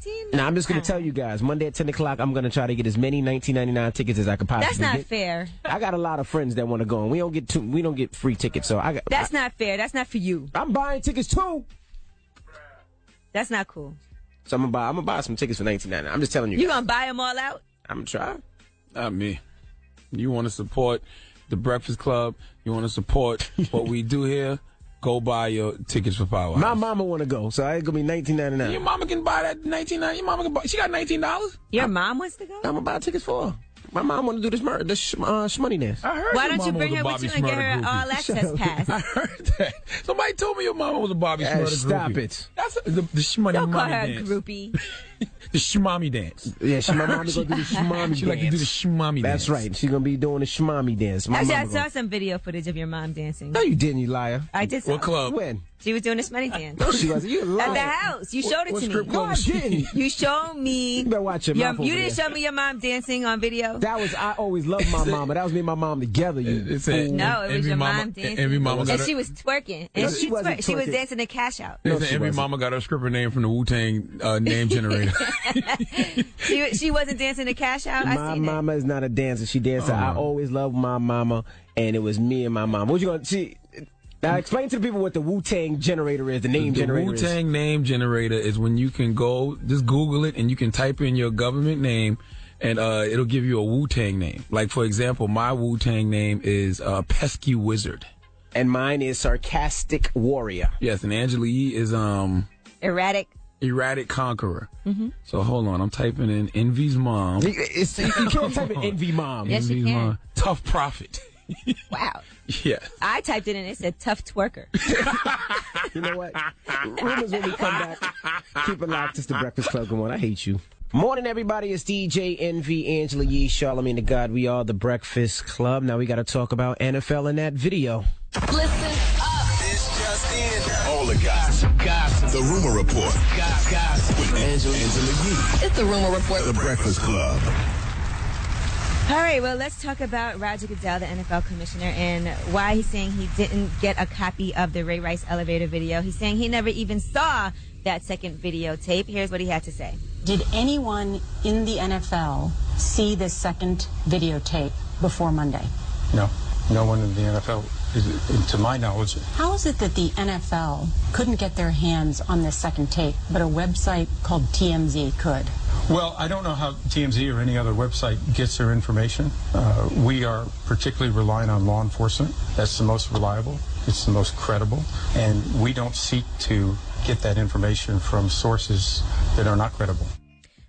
I'm just going to tell you guys, Monday at 10 o'clock, I'm going to try to get as many $19.99 tickets as I could possibly get. That's not get. fair. I got a lot of friends that want to go, and we don't get free tickets, so That's not fair. That's not for you. I'm buying tickets too. That's not cool. So I'm gonna buy some tickets for $19.99. I'm just telling you. You gonna buy them all out? I'm gonna try. Not me. you want to support the Breakfast Club, you want to support what we do here, go buy your tickets for Powerhouse. My mama want to go, so it's going to be $19.99. Your mama can buy that $19.99. Your mama can buy. She got $19. Your mom wants to go? I'm going to buy tickets for her. My mom want to do this shmoney dance. I heard Why your don't you mama bring was a her with Bobby you and get her Shmurda an groupie. all-access pass? I heard that. Somebody told me your mama was a Bobby Shmurda groupie. Stop it. That's the shmoney Don't call mommy her a dance. groupie. The shmommy dance. Yeah, my mama going to do the shmommy dance. She like to do the shmommy dance. That's right. She's going to be doing the shmommy dance. Actually, I saw some video footage of your mom dancing. No, you didn't, you liar. I did. What club? When? She was doing a shmoney dance. No, she wasn't. You a liar. At the house. You showed it to me. No, I didn't. You showed me. You better watch your mouth over You didn't there. show me your mom dancing on video? That was, I always loved my mama. That was me and my mom together. You fool. No, it was your mom dancing. Every mama got and her, she was twerking. And No, she wasn't she was twerking. dancing to Cash Out. they said every mama got her scripper name from the Wu-Tang name generator. She wasn't dancing to Cash Out? I My seen mama is not a dancer. She dances. I always loved my mama, and it was me and my mom. What you going to see? Now, explain to the people what the Wu-Tang generator is, the name generator is. The Wu-Tang name generator is when you can go, just Google it, and you can type in your government name, and it'll give you a Wu-Tang name. Like, for example, my Wu-Tang name is Pesky Wizard. And mine is Sarcastic Warrior. Yes, and Angela Yee is Erratic Conqueror. Mm-hmm. So hold on, I'm typing in Envy's mom. You can't type in Envy Mom. Yes, you Envy's can. mom. Tough Prophet. Wow. Yes. I typed it in. It said tough twerker. You know what? Rumors when we come back. Keep it locked. It's the Breakfast Club. Good morning. I hate you. Morning, everybody. It's DJ Envy, Angela Yee, Charlagmane Tha God. We are the Breakfast Club. Now we got to talk about NFL in that video. Listen up. It's just in. All the gossip. The Rumor Report. Gossip. With Angela Yee. It's the Rumor Report. The Breakfast Club. All right, well, let's talk about Roger Goodell, the NFL commissioner, and why he's saying he didn't get a copy of the Ray Rice elevator video. He's saying he never even saw that second videotape. Here's what he had to say. Did anyone in the NFL see this second videotape before Monday? No. No one in the NFL, to my knowledge. How is it that the NFL couldn't get their hands on this second tape, but a website called TMZ could? Well, I don't know how TMZ or any other website gets their information. We are particularly relying on law enforcement. That's the most reliable. It's the most credible. And we don't seek to get that information from sources that are not credible.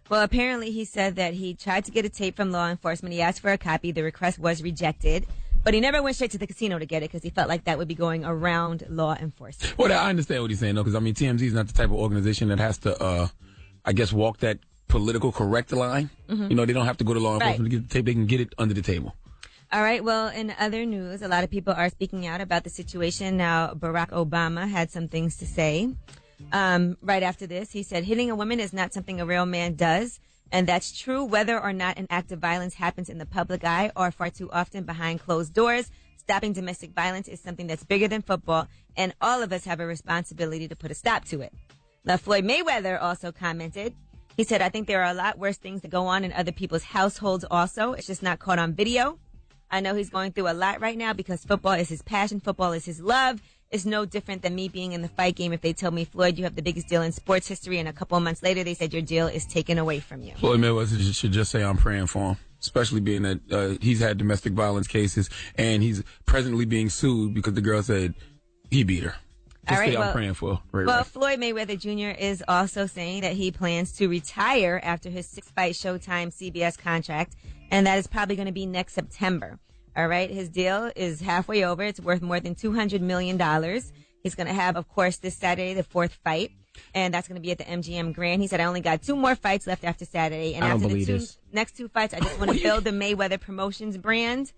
Well, apparently he said that he tried to get a tape from law enforcement. He asked for a copy. The request was rejected. But he never went straight to the casino to get it because he felt like that would be going around law enforcement. Well, I understand what he's saying, though, because, I mean, TMZ is not the type of organization that has to, I guess, walk that political correct line. Mhm. You know, they don't have to go to law enforcement Right. to get the tape. They can get it under the table. All right. Well, in other news, a lot of people are speaking out about the situation. Now, Barack Obama had some things to say. Right after this, he said, hitting a woman is not something a real man does. And that's true whether or not an act of violence happens in the public eye or far too often behind closed doors. Stopping domestic violence is something that's bigger than football, and all of us have a responsibility to put a stop to it. Now, Floyd Mayweather also commented. He said, I think there are a lot worse things that go on in other people's households also. It's just not caught on video. I know he's going through a lot right now because football is his passion. Football is his love. It's no different than me being in the fight game. If they tell me, Floyd, you have the biggest deal in sports history, and a couple of months later they said your deal is taken away from you. Floyd Mayweather should just say I'm praying for him, especially being that he's had domestic violence cases and he's presently being sued because the girl said he beat her. Just say I'm praying for Ray Well, Rice. Floyd Mayweather Jr. is also saying that he plans to retire after his 6-fight Showtime CBS contract, and that is probably going to be next September. All right, his deal is halfway over. It's worth more than $200 million. He's going to have, of course, this Saturday, the 4th fight, and that's going to be at the MGM Grand. He said, I only got 2 more fights left after Saturday, and I don't after believe the this. next 2 fights, I just want to build the Mayweather Promotions brand.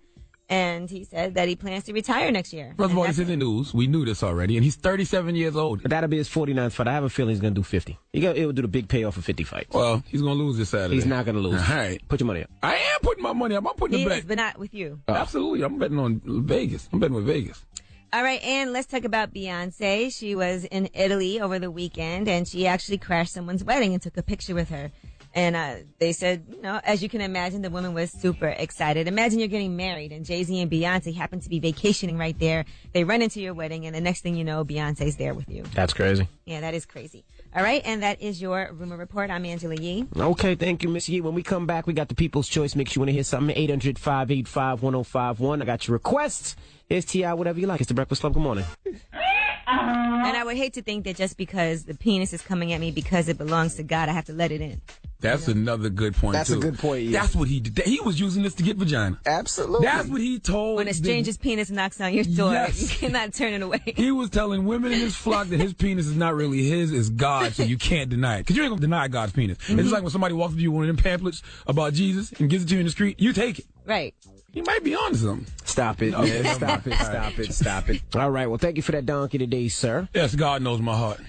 And he said that he plans to retire next year. First of all, this is the news. We knew this already, and he's 37 years old. But that'll be his 49th fight. I have a feeling he's going to do 50. He'll do the big payoff for 50 fights. Well, he's going to lose this Saturday. He's not going to lose. All right. Put your money up. I am putting my money up. I'm putting He a is, bet. but not with you. Absolutely. I'm betting on Vegas. I'm betting with Vegas. All right, and let's talk about Beyonce. She was in Italy over the weekend, and she actually crashed someone's wedding and took a picture with her. And they said, as you can imagine, the woman was super excited. Imagine you're getting married and Jay-Z and Beyonce happen to be vacationing right there. They run into your wedding and the next thing you know, Beyonce's there with you. That's crazy. Yeah, that is crazy. All right, and that is your Rumor Report. I'm Angela Yee. Okay, thank you, Miss Yee. When we come back, we got the People's Choice Mix. You want to hear something? 800-585-1051. I got your requests. Here's T.I., whatever you like. It's the Breakfast Club. Good morning. And I would hate to think that just because the penis is coming at me because it belongs to God, I have to let it in. That's another good point, That's too. a good point, yeah. That's what he did. He was using this to get vagina. Absolutely. That's what he told. When a stranger's penis knocks on your door, Yes. you cannot turn it away. He was telling women in his flock that his penis is not really his, it's God, so you can't deny it. Because you ain't going to deny God's penis. Mm-hmm. It's like when somebody walks up to you with one of them pamphlets about Jesus and gives it to you in the street, you take it. Right. He might be on to something. Stop it, man. Stop it. All right, well, thank you for that donkey today, sir. Yes, God knows my heart.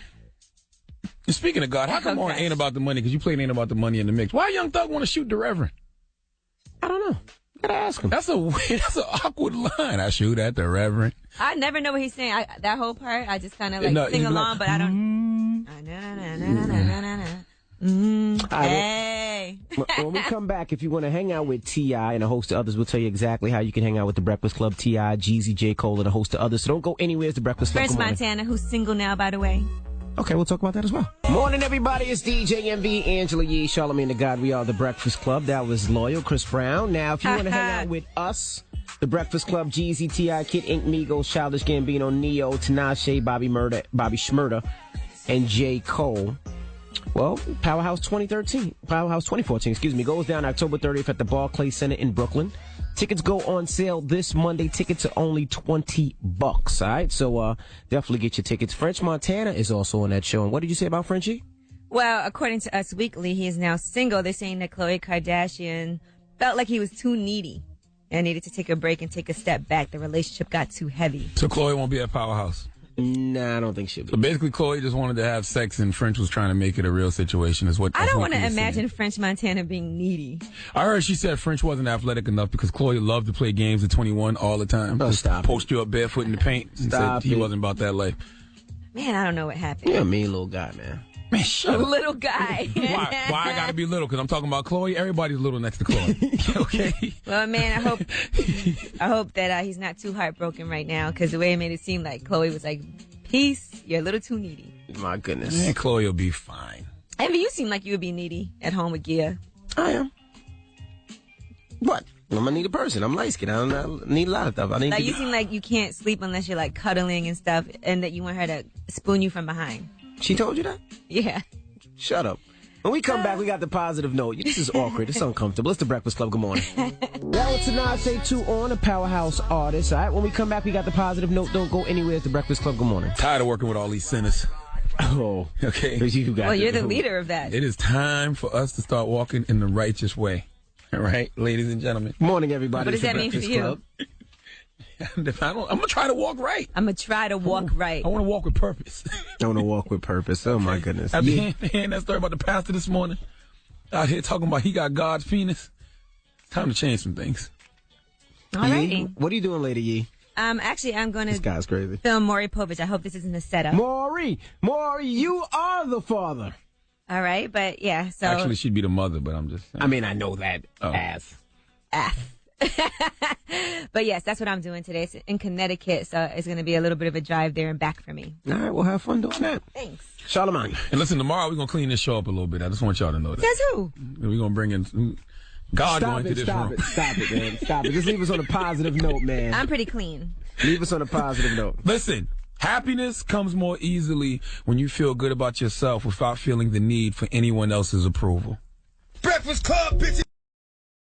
And speaking of God, how come on Ain't About the Money? Because you played Ain't About the Money in the mix. Why Young Thug want to shoot the Reverend? I don't know. Gotta ask him. That's an awkward line. I shoot at the Reverend. I never know what he's saying. That whole part, I just kind of sing along, but I don't. Hey. When we come back, if you want to hang out with T.I. and a host of others, we'll tell you exactly how you can hang out with the Breakfast Club, T.I., Jeezy, J. Cole, and a host of others. So don't go anywhere. It's the Breakfast Club. French Montana, who's single now, by the way. Okay, we'll talk about that as well. Morning, everybody. It's DJ MV, Angela Yee, Charlagmane Tha God. We are the Breakfast Club. That was Loyal, Chris Brown. Now, if you want to hang out with us, the Breakfast Club, Jeezy, T.I., Kid Ink, Migos, Childish Gambino, Neo, Tinashe, Bobby Shmurda, and J. Cole. Well, Powerhouse 2014, goes down October 30th at the Barclays Center in Brooklyn. Tickets go on sale this Monday. Tickets are only $20. All right, so definitely get your tickets. French Montana is also on that show. And what did you say about Frenchie? Well, according to Us Weekly, he is now single. They're saying that Khloe Kardashian felt like he was too needy and needed to take a break and take a step back. The relationship got too heavy. So Khloe won't be at Powerhouse? Nah, I don't think she'll be. So basically, Khloe just wanted to have sex, and French was trying to make it a real situation. Is what I don't want to imagine French Montana being needy. I heard she said French wasn't athletic enough because Khloe loved to play games at 21 all the time. Oh, stop! Post you up barefoot in the paint. And Stop! Said he wasn't about that life. Man, I don't know what happened. You're a mean little guy, man. Man, shut up. Little guy. Why I gotta be little? Because I'm talking about Khloe. Everybody's little next to Khloe. Okay. Well, man, I hope that he's not too heartbroken right now because the way it made it seem like Khloe was like, peace, you're a little too needy. My goodness. Man, Khloe will be fine. Envy, you seem like you would be needy at home with Gia. I am. What? I'm a needy person. I'm light-skinned. I don't need a lot of stuff. You seem like you can't sleep unless you're like cuddling and stuff, and that you want her to spoon you from behind. She told you that? Yeah. Shut up. When we come back, we got the positive note. This is awkward. It's uncomfortable. It's the Breakfast Club. Good morning. That was Tinashe 2 on, a Powerhouse artist. All right, when we come back, we got the positive note. Don't go anywhere. It's the Breakfast Club. Good morning. Tired of working with all these sinners. Oh, okay. You're the leader of that. It is time for us to start walking in the righteous way. All right, ladies and gentlemen. Morning, everybody. What does that mean for you? I'm going to try to walk right. I'm going to try to walk right. I want to walk with purpose. I want to walk with purpose. Oh, my goodness. After hearing that story about the pastor this morning, out here talking about he got God's penis, time to change some things. All righty. What are you doing later, Yee? Actually, I'm going to This guy's crazy. film Maury Povich. I hope this isn't a setup. Maury, you are the father. All right, but yeah, so... Actually, she'd be the mother, but I'm just saying. I mean, I know that. Ass. But yes, that's what I'm doing today. It's in Connecticut, so it's going to be a little bit of a drive there and back for me. All right, we'll have fun doing that. Thanks. Charlagmane. And listen, tomorrow we're going to clean this show up a little bit. I just want y'all to know that. Says who? We're going to bring in God going to this room. Stop it, man. Stop it. Just leave us on a positive note, man. I'm pretty clean. Leave us on a positive note. Listen, happiness comes more easily when you feel good about yourself without feeling the need for anyone else's approval. Breakfast Club, bitches.